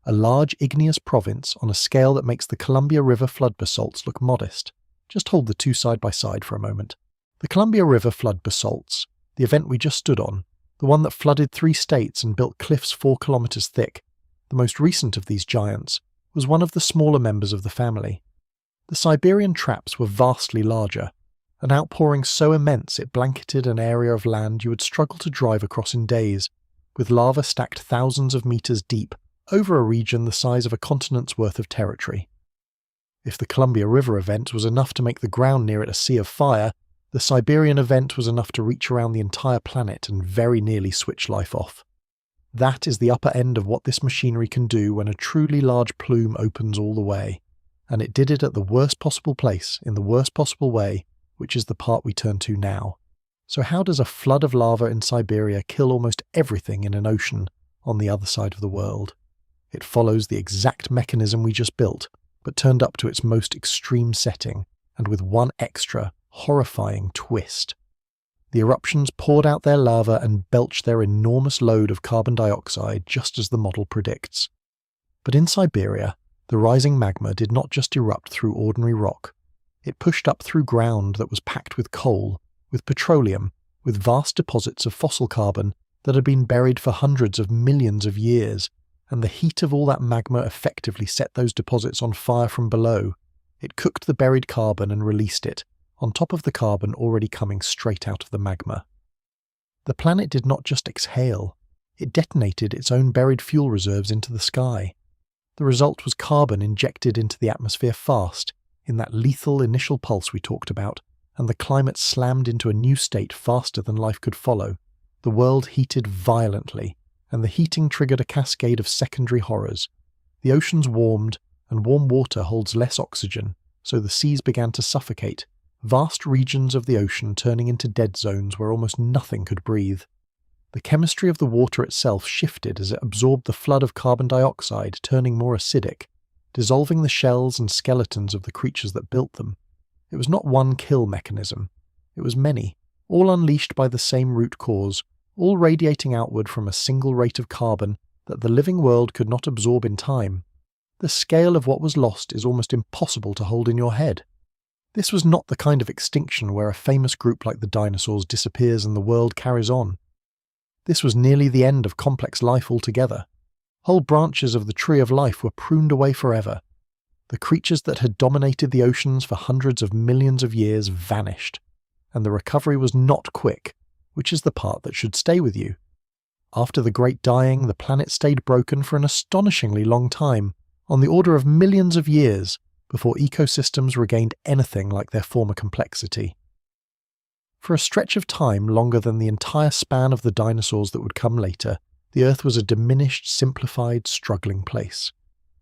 a large igneous province on a scale that makes the Columbia River flood basalts look modest. Just hold the two side by side for a moment. The Columbia River flood basalts, the event we just stood on, the one that flooded 3 states and built cliffs 4 kilometers thick, the most recent of these giants, was one of the smaller members of the family. The Siberian Traps were vastly larger, an outpouring so immense it blanketed an area of land you would struggle to drive across in days, with lava stacked thousands of meters deep over a region the size of a continent's worth of territory. If the Columbia River event was enough to make the ground near it a sea of fire, the Siberian event was enough to reach around the entire planet and very nearly switch life off. That is the upper end of what this machinery can do when a truly large plume opens all the way, and it did it at the worst possible place, in the worst possible way, which is the part we turn to now. So how does a flood of lava in Siberia kill almost everything in an ocean on the other side of the world? It follows the exact mechanism we just built, but turned up to its most extreme setting, and with one extra, horrifying twist. The eruptions poured out their lava and belched their enormous load of carbon dioxide just as the model predicts. But in Siberia, the rising magma did not just erupt through ordinary rock. It pushed up through ground that was packed with coal, with petroleum, with vast deposits of fossil carbon that had been buried for hundreds of millions of years, and the heat of all that magma effectively set those deposits on fire from below. It cooked the buried carbon and released it, on top of the carbon already coming straight out of the magma. The planet did not just exhale, it detonated its own buried fuel reserves into the sky. The result was carbon injected into the atmosphere fast, in that lethal initial pulse we talked about, and the climate slammed into a new state faster than life could follow. The world heated violently, and the heating triggered a cascade of secondary horrors. The oceans warmed, and warm water holds less oxygen, so the seas began to suffocate, vast regions of the ocean turning into dead zones where almost nothing could breathe. The chemistry of the water itself shifted as it absorbed the flood of carbon dioxide, turning more acidic, dissolving the shells and skeletons of the creatures that built them. It was not one kill mechanism. It was many, all unleashed by the same root cause, all radiating outward from a single rate of carbon that the living world could not absorb in time. The scale of what was lost is almost impossible to hold in your head. This was not the kind of extinction where a famous group like the dinosaurs disappears and the world carries on. This was nearly the end of complex life altogether. Whole branches of the tree of life were pruned away forever. The creatures that had dominated the oceans for hundreds of millions of years vanished, and the recovery was not quick, which is the part that should stay with you. After the Great Dying, the planet stayed broken for an astonishingly long time, on the order of millions of years, before ecosystems regained anything like their former complexity. For a stretch of time longer than the entire span of the dinosaurs that would come later, the Earth was a diminished, simplified, struggling place.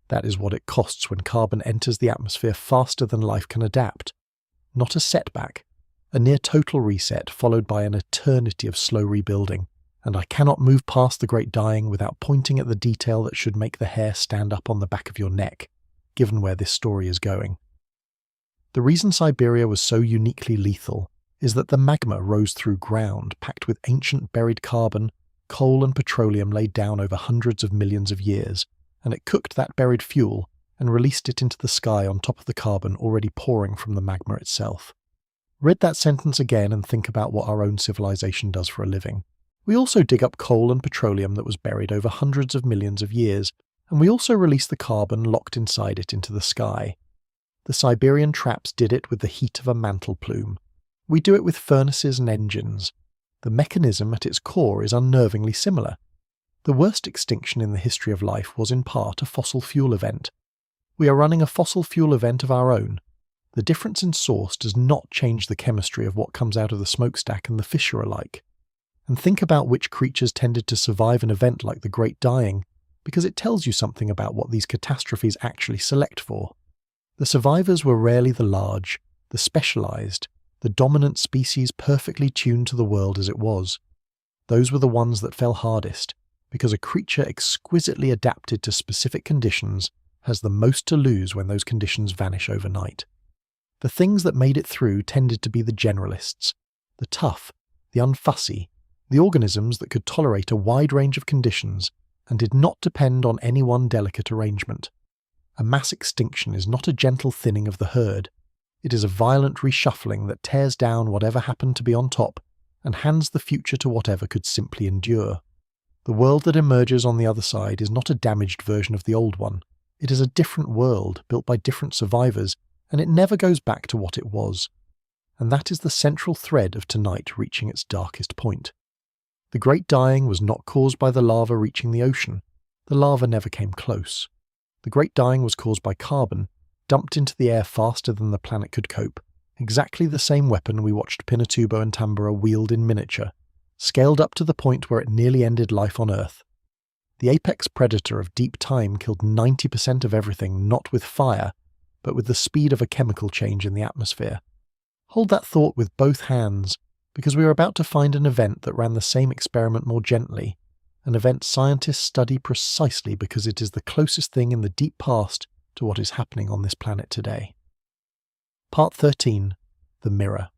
That is what it costs when carbon enters the atmosphere faster than life can adapt. Not a setback, a near-total reset followed by an eternity of slow rebuilding, and I cannot move past the Great Dying without pointing at the detail that should make the hair stand up on the back of your neck, given where this story is going. The reason Siberia was so uniquely lethal is that the magma rose through ground packed with ancient buried carbon, coal and petroleum laid down over hundreds of millions of years, and it cooked that buried fuel and released it into the sky on top of the carbon already pouring from the magma itself. Read that sentence again and think about what our own civilization does for a living. We also dig up coal and petroleum that was buried over hundreds of millions of years, and we also release the carbon locked inside it into the sky. The Siberian traps did it with the heat of a mantle plume. We do it with furnaces and engines. The mechanism at its core is unnervingly similar. The worst extinction in the history of life was in part a fossil fuel event. We are running a fossil fuel event of our own. The difference in source does not change the chemistry of what comes out of the smokestack and the fissure alike. And think about which creatures tended to survive an event like the Great Dying, because it tells you something about what these catastrophes actually select for. The survivors were rarely the large, the specialized, the dominant species perfectly tuned to the world as it was. Those were the ones that fell hardest, because a creature exquisitely adapted to specific conditions has the most to lose when those conditions vanish overnight. The things that made it through tended to be the generalists, the tough, the unfussy, the organisms that could tolerate a wide range of conditions and did not depend on any one delicate arrangement. A mass extinction is not a gentle thinning of the herd. It is a violent reshuffling that tears down whatever happened to be on top and hands the future to whatever could simply endure. The world that emerges on the other side is not a damaged version of the old one. It is a different world built by different survivors, and it never goes back to what it was. And that is the central thread of tonight reaching its darkest point. The Great Dying was not caused by the lava reaching the ocean. The lava never came close. The Great Dying was caused by carbon, dumped into the air faster than the planet could cope, exactly the same weapon we watched Pinatubo and Tambora wield in miniature, scaled up to the point where it nearly ended life on Earth. The apex predator of deep time killed 90% of everything not with fire, but with the speed of a chemical change in the atmosphere. Hold that thought with both hands, because we are about to find an event that ran the same experiment more gently, an event scientists study precisely because it is the closest thing in the deep past to what is happening on this planet today. Part 13. The Mirror.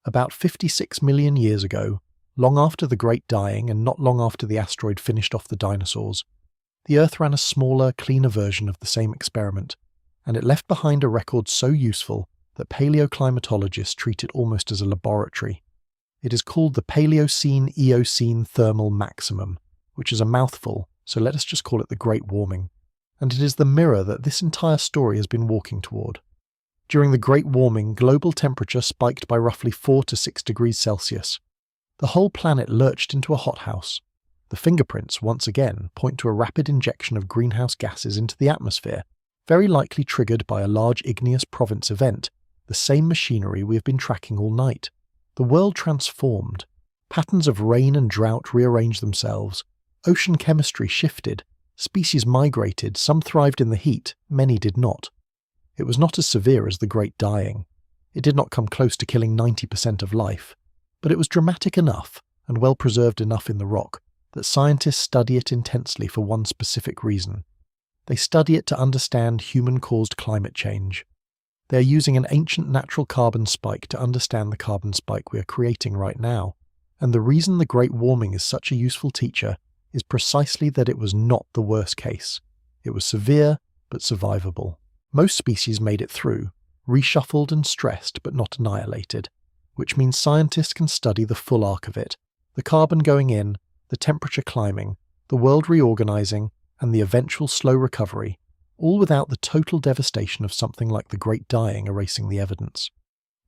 About 56 million years ago, long after the Great Dying and not long after the asteroid finished off the dinosaurs, the Earth ran a smaller, cleaner version of the same experiment, and it left behind a record so useful that paleoclimatologists treat it almost as a laboratory. It is called the Paleocene-Eocene Thermal Maximum, which is a mouthful, so let us just call it the Great Warming. And it is the mirror that this entire story has been walking toward. During the Great Warming, global temperature spiked by roughly 4 to 6 degrees Celsius. The whole planet lurched into a hothouse. The fingerprints, once again, point to a rapid injection of greenhouse gases into the atmosphere, very likely triggered by a large igneous province event, the same machinery we have been tracking all night. The world transformed. Patterns of rain and drought rearranged themselves. Ocean chemistry shifted. Species migrated, some thrived in the heat, many did not. It was not as severe as the Great Dying. It did not come close to killing 90% of life, but it was dramatic enough, and well preserved enough in the rock, that scientists study it intensely for one specific reason. They study it to understand human-caused climate change. They are using an ancient natural carbon spike to understand the carbon spike we are creating right now. And the reason the Great Warming is such a useful teacher is precisely that it was not the worst case. It was severe, but survivable. Most species made it through, reshuffled and stressed but not annihilated, which means scientists can study the full arc of it, the carbon going in, the temperature climbing, the world reorganizing, and the eventual slow recovery, all without the total devastation of something like the Great Dying erasing the evidence.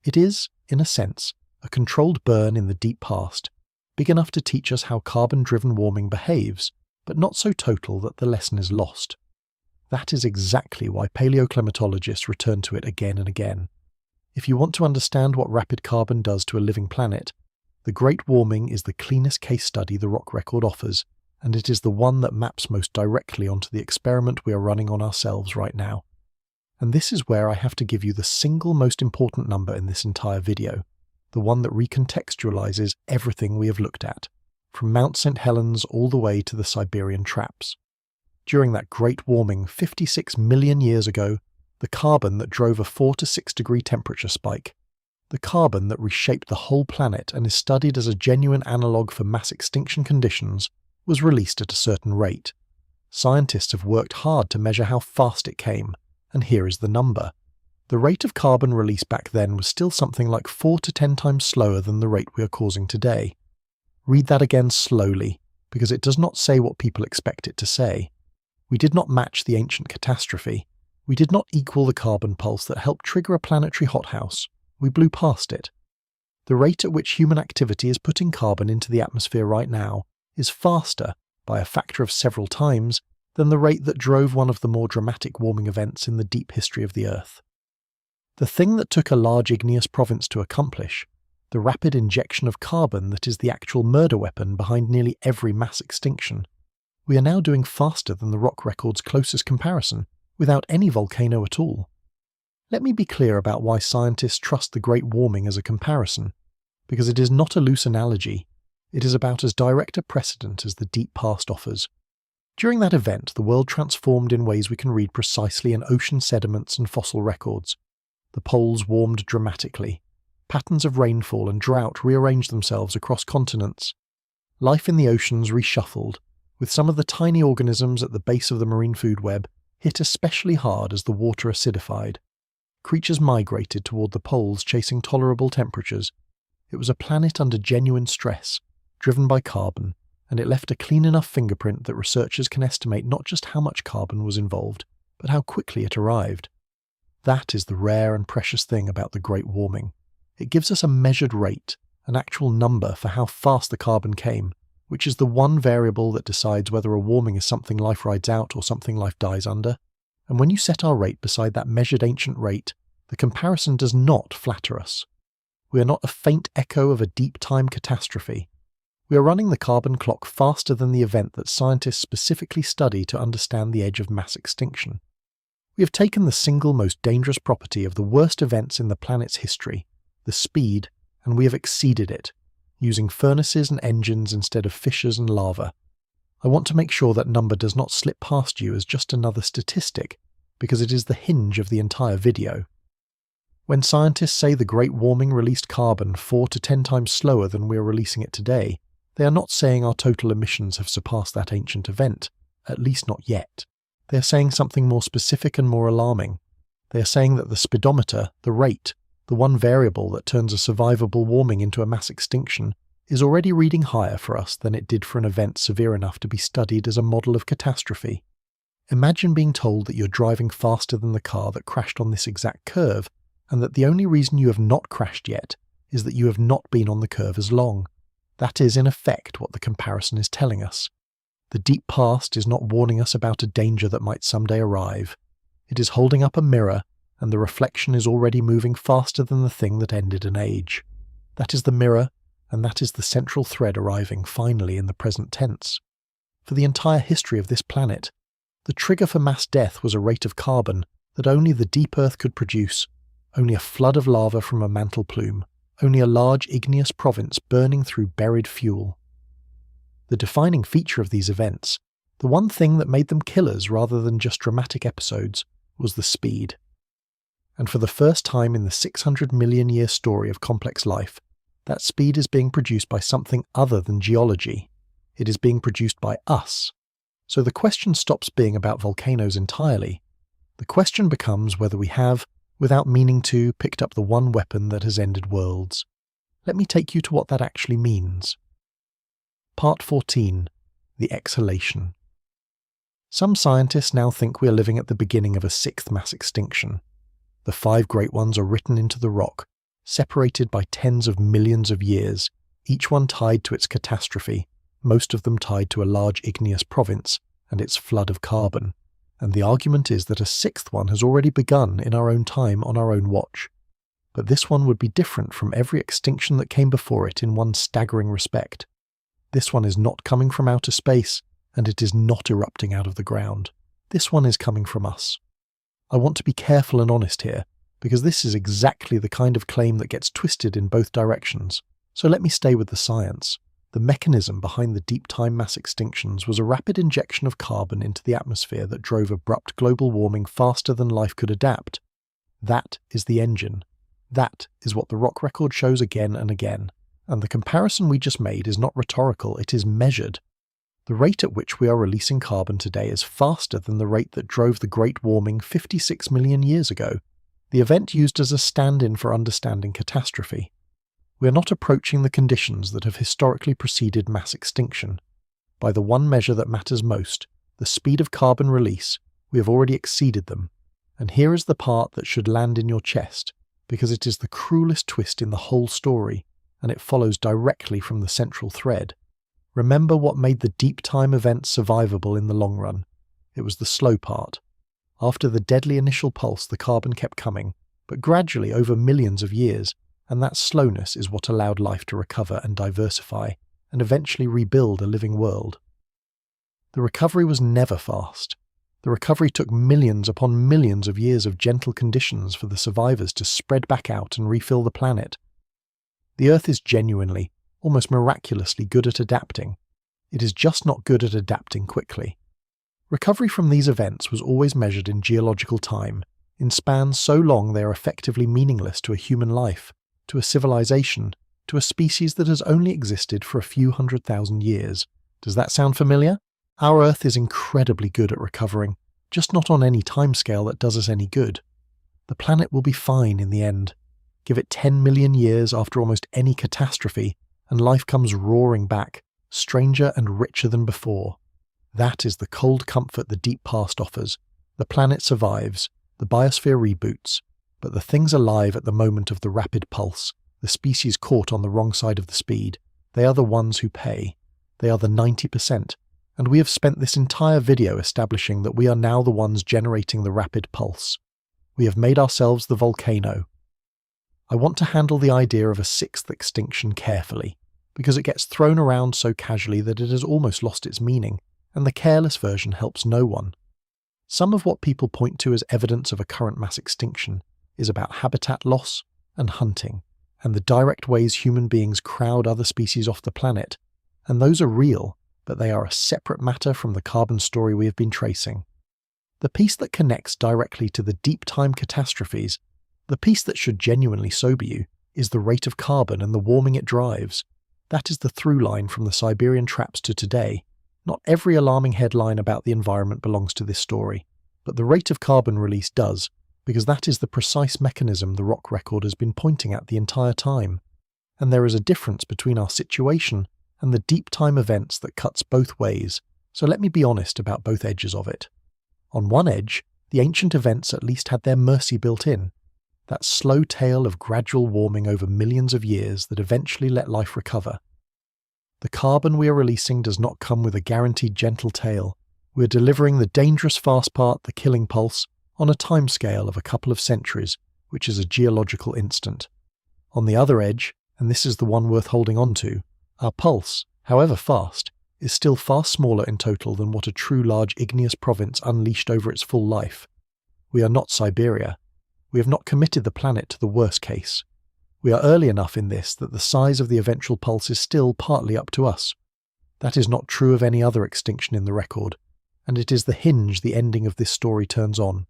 It is, in a sense, a controlled burn in the deep past, big enough to teach us how carbon-driven warming behaves, but not so total that the lesson is lost. That is exactly why paleoclimatologists return to it again and again. If you want to understand what rapid carbon does to a living planet, the Great Warming is the cleanest case study the rock record offers, and it is the one that maps most directly onto the experiment we are running on ourselves right now. And this is where I have to give you the single most important number in this entire video, the one that recontextualizes everything we have looked at, from Mount St. Helens all the way to the Siberian traps. During that Great Warming 56 million years ago, the carbon that drove a 4 to 6 degree temperature spike, the carbon that reshaped the whole planet and is studied as a genuine analogue for mass extinction conditions, was released at a certain rate. Scientists have worked hard to measure how fast it came, and here is the number. The rate of carbon release back then was still something like 4 to 10 times slower than the rate we are causing today. Read that again slowly, because it does not say what people expect it to say. We did not match the ancient catastrophe. We did not equal the carbon pulse that helped trigger a planetary hothouse. We blew past it. The rate at which human activity is putting carbon into the atmosphere right now is faster, by a factor of several times, than the rate that drove one of the more dramatic warming events in the deep history of the Earth. The thing that took a large igneous province to accomplish, the rapid injection of carbon that is the actual murder weapon behind nearly every mass extinction, we are now doing faster than the rock record's closest comparison, without any volcano at all. Let me be clear about why scientists trust the Great Warming as a comparison, because it is not a loose analogy. It is about as direct a precedent as the deep past offers. During that event, the world transformed in ways we can read precisely in ocean sediments and fossil records. The poles warmed dramatically. Patterns of rainfall and drought rearranged themselves across continents. Life in the oceans reshuffled, with some of the tiny organisms at the base of the marine food web hit especially hard as the water acidified. Creatures migrated toward the poles chasing tolerable temperatures. It was a planet under genuine stress, driven by carbon, and it left a clean enough fingerprint that researchers can estimate not just how much carbon was involved, but how quickly it arrived. That is the rare and precious thing about the Great Warming. It gives us a measured rate, an actual number for how fast the carbon came, which is the one variable that decides whether a warming is something life rides out or something life dies under. And when you set our rate beside that measured ancient rate, the comparison does not flatter us. We are not a faint echo of a deep time catastrophe. We are running the carbon clock faster than the event that scientists specifically study to understand the edge of mass extinction. We have taken the single most dangerous property of the worst events in the planet's history, the speed, and we have exceeded it, using furnaces and engines instead of fissures and lava. I want to make sure that number does not slip past you as just another statistic, because it is the hinge of the entire video. When scientists say the Great Warming released carbon 4 to 10 times slower than we are releasing it today, they are not saying our total emissions have surpassed that ancient event, at least not yet. They are saying something more specific and more alarming. They are saying that the speedometer, the rate, the one variable that turns a survivable warming into a mass extinction, is already reading higher for us than it did for an event severe enough to be studied as a model of catastrophe. Imagine being told that you're driving faster than the car that crashed on this exact curve, and that the only reason you have not crashed yet is that you have not been on the curve as long. That is, in effect, what the comparison is telling us. The deep past is not warning us about a danger that might someday arrive. It is holding up a mirror, and the reflection is already moving faster than the thing that ended an age. That is the mirror, and that is the central thread arriving finally in the present tense. For the entire history of this planet, the trigger for mass death was a rate of carbon that only the deep Earth could produce, only a flood of lava from a mantle plume, only a large igneous province burning through buried fuel. The defining feature of these events, the one thing that made them killers rather than just dramatic episodes, was the speed. And for the first time in the 600 million year story of complex life, that speed is being produced by something other than geology. It is being produced by us. So the question stops being about volcanoes entirely. The question becomes whether we have, without meaning to, picked up the one weapon that has ended worlds. Let me take you to what that actually means. Part 14. The exhalation. Some scientists now think we are living at the beginning of a sixth mass extinction. The 5 great ones are written into the rock, separated by tens of millions of years, each one tied to its catastrophe, most of them tied to a large igneous province and its flood of carbon. And the argument is that a 6th one has already begun in our own time on our own watch. But this one would be different from every extinction that came before it in one staggering respect. This one is not coming from outer space, and it is not erupting out of the ground. This one is coming from us. I want to be careful and honest here, because this is exactly the kind of claim that gets twisted in both directions. So let me stay with the science. The mechanism behind the deep time mass extinctions was a rapid injection of carbon into the atmosphere that drove abrupt global warming faster than life could adapt. That is the engine. That is what the rock record shows again and again. And the comparison we just made is not rhetorical, it is measured. The rate at which we are releasing carbon today is faster than the rate that drove the Great Warming 56 million years ago, the event used as a stand-in for understanding catastrophe. We are not approaching the conditions that have historically preceded mass extinction. By the one measure that matters most, the speed of carbon release, we have already exceeded them. And here is the part that should land in your chest, because it is the cruelest twist in the whole story, and it follows directly from the central thread. Remember what made the deep time event survivable in the long run. It was the slow part. After the deadly initial pulse, the carbon kept coming, but gradually over millions of years, and that slowness is what allowed life to recover and diversify, and eventually rebuild a living world. The recovery was never fast. The recovery took millions upon millions of years of gentle conditions for the survivors to spread back out and refill the planet. The Earth is genuinely, almost miraculously good at adapting. It is just not good at adapting quickly. Recovery from these events was always measured in geological time, in spans so long they are effectively meaningless to a human life, to a civilization, to a species that has only existed for a few 100,000 years. Does that sound familiar? Our Earth is incredibly good at recovering, just not on any timescale that does us any good. The planet will be fine in the end. Give it 10 million years after almost any catastrophe, and life comes roaring back, stranger and richer than before. That is the cold comfort the deep past offers. The planet survives, the biosphere reboots, but the things alive at the moment of the rapid pulse, the species caught on the wrong side of the speed, they are the ones who pay. They are the 90%, and we have spent this entire video establishing that we are now the ones generating the rapid pulse. We have made ourselves the volcano. I want to handle the idea of a 6th extinction carefully, because it gets thrown around so casually that it has almost lost its meaning, and the careless version helps no one. Some of what people point to as evidence of a current mass extinction is about habitat loss and hunting, and the direct ways human beings crowd other species off the planet, and those are real, but they are a separate matter from the carbon story we have been tracing. The piece that connects directly to the deep time catastrophes, the piece that should genuinely sober you, is the rate of carbon and the warming it drives. That is the through line from the Siberian traps to today. Not every alarming headline about the environment belongs to this story, but the rate of carbon release does, because that is the precise mechanism the rock record has been pointing at the entire time. And there is a difference between our situation and the deep time events that cuts both ways, so let me be honest about both edges of it. On one edge, the ancient events at least had their mercy built in, that slow tale of gradual warming over millions of years that eventually let life recover. The carbon we are releasing does not come with a guaranteed gentle tail. We are delivering the dangerous fast part, the killing pulse, on a timescale of a couple of centuries, which is a geological instant. On the other edge, and this is the one worth holding on to, our pulse, however fast, is still far smaller in total than what a true large igneous province unleashed over its full life. We are not Siberia. We have not committed the planet to the worst case. We are early enough in this that the size of the eventual pulse is still partly up to us. That is not true of any other extinction in the record, and it is the hinge the ending of this story turns on.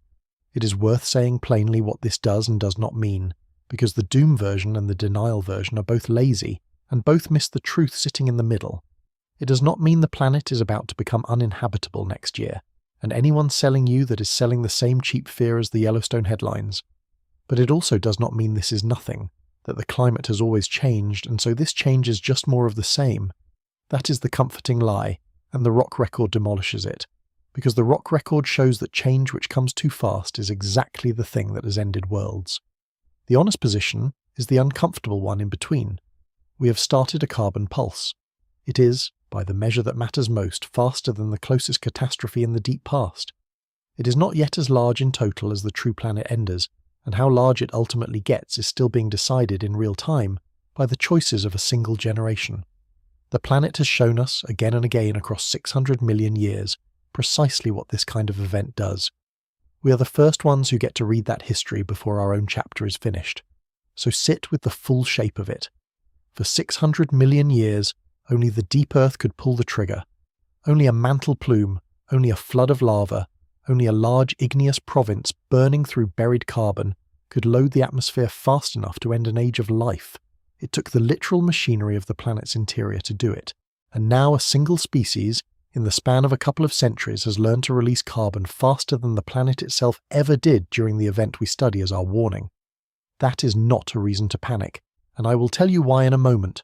It is worth saying plainly what this does and does not mean. because the doom version and the denial version are both lazy and both miss the truth sitting in the middle. It does not mean the planet is about to become uninhabitable next year, and anyone selling you that is selling the same cheap fear as the Yellowstone headlines. But it also does not mean this is nothing, that the climate has always changed, and so this change is just more of the same. That is the comforting lie, and the rock record demolishes it, because the rock record shows that change which comes too fast is exactly the thing that has ended worlds. The honest position is the uncomfortable one in between. We have started a carbon pulse. It is, by the measure that matters most, faster than the closest catastrophe in the deep past. It is not yet as large in total as the true planet enders, and how large it ultimately gets is still being decided in real time by the choices of a single generation. The planet has shown us, again and again across 600 million years, precisely what this kind of event does. We are the first ones who get to read that history before our own chapter is finished. So sit with the full shape of it. For 600 million years, only the deep earth could pull the trigger. Only a mantle plume, only a flood of lava, only a large igneous province burning through buried carbon could load the atmosphere fast enough to end an age of life. It took the literal machinery of the planet's interior to do it. And now a single species, in the span of a couple of centuries, has learned to release carbon faster than the planet itself ever did during the event we study as our warning. That is not a reason to panic, and I will tell you why in a moment.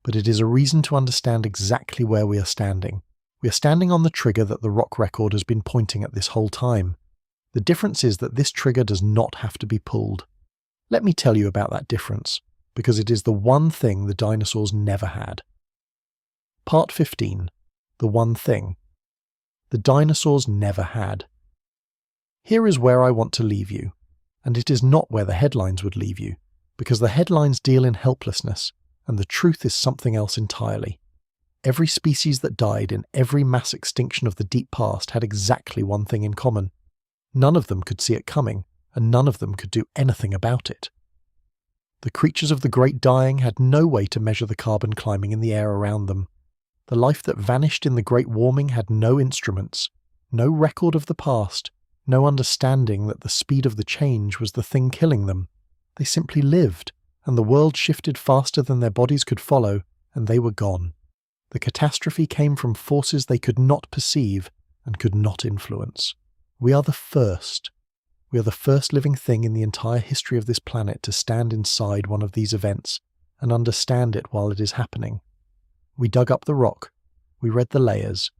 But it is a reason to understand exactly where we are standing. We are standing on the trigger that the rock record has been pointing at this whole time. The difference is that this trigger does not have to be pulled. Let me tell you about that difference, because it is the one thing the dinosaurs never had. Part 15. The one thing the dinosaurs never had. Here is where I want to leave you, and it is not where the headlines would leave you, because the headlines deal in helplessness, and the truth is something else entirely. Every species that died in every mass extinction of the deep past had exactly one thing in common. None of them could see it coming, and none of them could do anything about it. The creatures of the great dying had no way to measure the carbon climbing in the air around them. The life that vanished in the great warming had no instruments, no record of the past, no understanding that the speed of the change was the thing killing them. They simply lived, and the world shifted faster than their bodies could follow, and they were gone. The catastrophe came from forces they could not perceive and could not influence. We are the first. We are the first living thing in the entire history of this planet to stand inside one of these events and understand it while it is happening. We dug up the rock, we read the layers,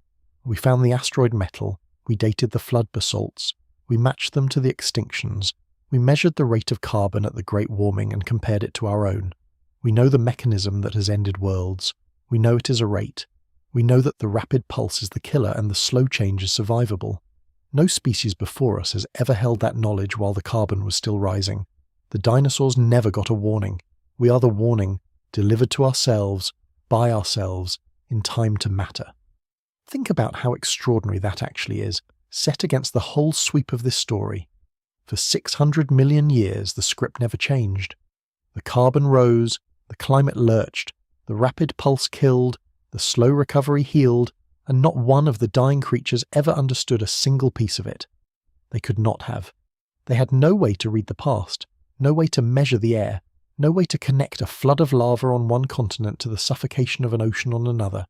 we found the asteroid metal, we dated the flood basalts, we matched them to the extinctions, we measured the rate of carbon at the Great Warming and compared it to our own. We know the mechanism that has ended worlds. We know it is a rate. We know that the rapid pulse is the killer and the slow change is survivable. No species before us has ever held that knowledge while the carbon was still rising. The dinosaurs never got a warning. We are the warning, delivered to ourselves, by ourselves, in time to matter. Think about how extraordinary that actually is, set against the whole sweep of this story. For 600 million years, the script never changed. The carbon rose, the climate lurched, the rapid pulse killed, the slow recovery healed, and not one of the dying creatures ever understood a single piece of it. They could not have. They had no way to read the past, no way to measure the air, no way to connect a flood of lava on one continent to the suffocation of an ocean on another.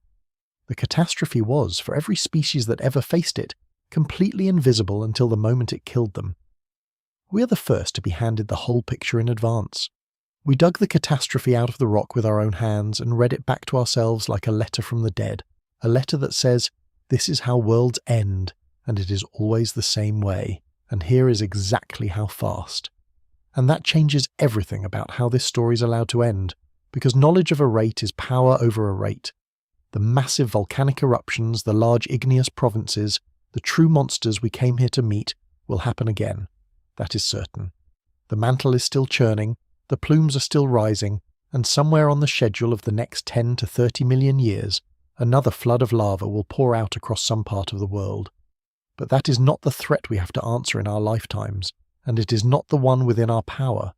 The catastrophe was, for every species that ever faced it, completely invisible until the moment it killed them. We are the first to be handed the whole picture in advance. We dug the catastrophe out of the rock with our own hands and read it back to ourselves like a letter from the dead, a letter that says, "This is how worlds end, and it is always the same way, and here is exactly how fast." And that changes everything about how this story is allowed to end, because knowledge of a rate is power over a rate. The massive volcanic eruptions, the large igneous provinces, the true monsters we came here to meet, will happen again. That is certain. The mantle is still churning, the plumes are still rising, and somewhere on the schedule of the next 10 to 30 million years, another flood of lava will pour out across some part of the world. But that is not the threat we have to answer in our lifetimes, and it is not the one within our power.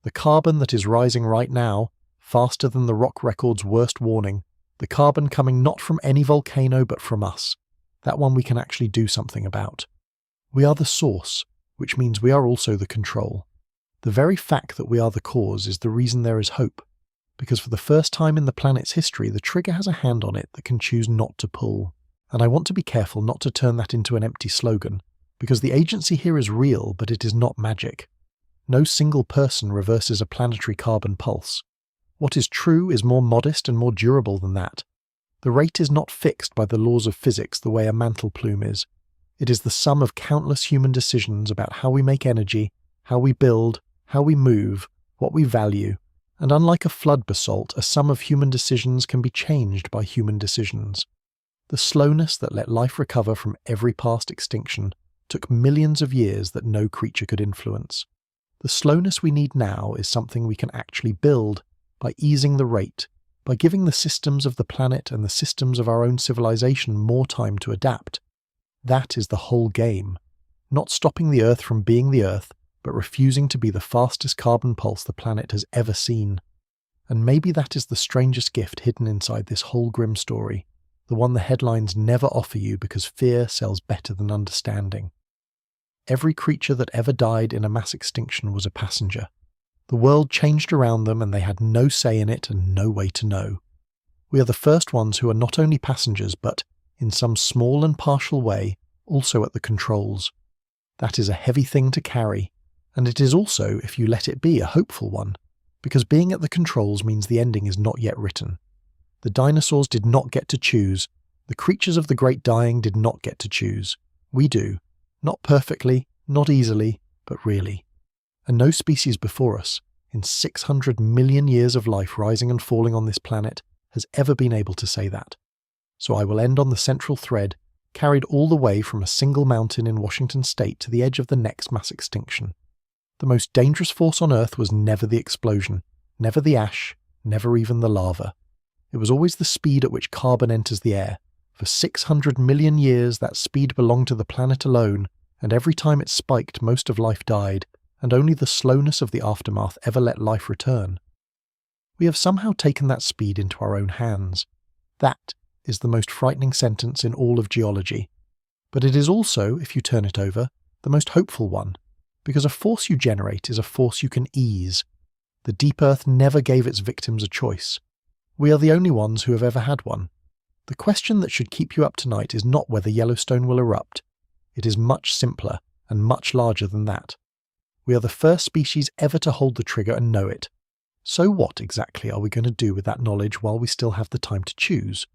The carbon that is rising right now, faster than the rock record's worst warning, the carbon coming not from any volcano but from us, that one we can actually do something about. We are the source, which means we are also the control. The very fact that we are the cause is the reason there is hope, because for the first time in the planet's history, the trigger has a hand on it that can choose not to pull. And I want to be careful not to turn that into an empty slogan, because the agency here is real, but it is not magic. No single person reverses a planetary carbon pulse. What is true is more modest and more durable than that. The rate is not fixed by the laws of physics the way a mantle plume is. It is the sum of countless human decisions about how we make energy, how we build, how we move, what we value, and unlike a flood basalt, a sum of human decisions can be changed by human decisions. The slowness that let life recover from every past extinction took millions of years that no creature could influence. The slowness we need now is something we can actually build by easing the rate, by giving the systems of the planet and the systems of our own civilization more time to adapt. That is the whole game. Not stopping the Earth from being the Earth, but refusing to be the fastest carbon pulse the planet has ever seen. And maybe that is the strangest gift hidden inside this whole grim story, the one the headlines never offer you because fear sells better than understanding. Every creature that ever died in a mass extinction was a passenger. The world changed around them and they had no say in it and no way to know. We are the first ones who are not only passengers but, in some small and partial way, also at the controls. That is a heavy thing to carry, and it is also, if you let it be, a hopeful one, because being at the controls means the ending is not yet written. The dinosaurs did not get to choose, the creatures of the great dying did not get to choose. We do. Not perfectly, not easily, but really. And no species before us, in 600 million years of life rising and falling on this planet, has ever been able to say that. So I will end on the central thread, carried all the way from a single mountain in Washington state to the edge of the next mass extinction. The most dangerous force on Earth was never the explosion, never the ash, never even the lava. It was always the speed at which carbon enters the air. For 600 million years that speed belonged to the planet alone, and every time it spiked most of life died, and only the slowness of the aftermath ever let life return. We have somehow taken that speed into our own hands. That is the most frightening sentence in all of geology. But it is also, if you turn it over, the most hopeful one, because a force you generate is a force you can ease. The deep earth never gave its victims a choice. We are the only ones who have ever had one. The question that should keep you up tonight is not whether Yellowstone will erupt. It is much simpler and much larger than that. We are the first species ever to hold the trigger and know it. So what exactly are we going to do with that knowledge while we still have the time to choose?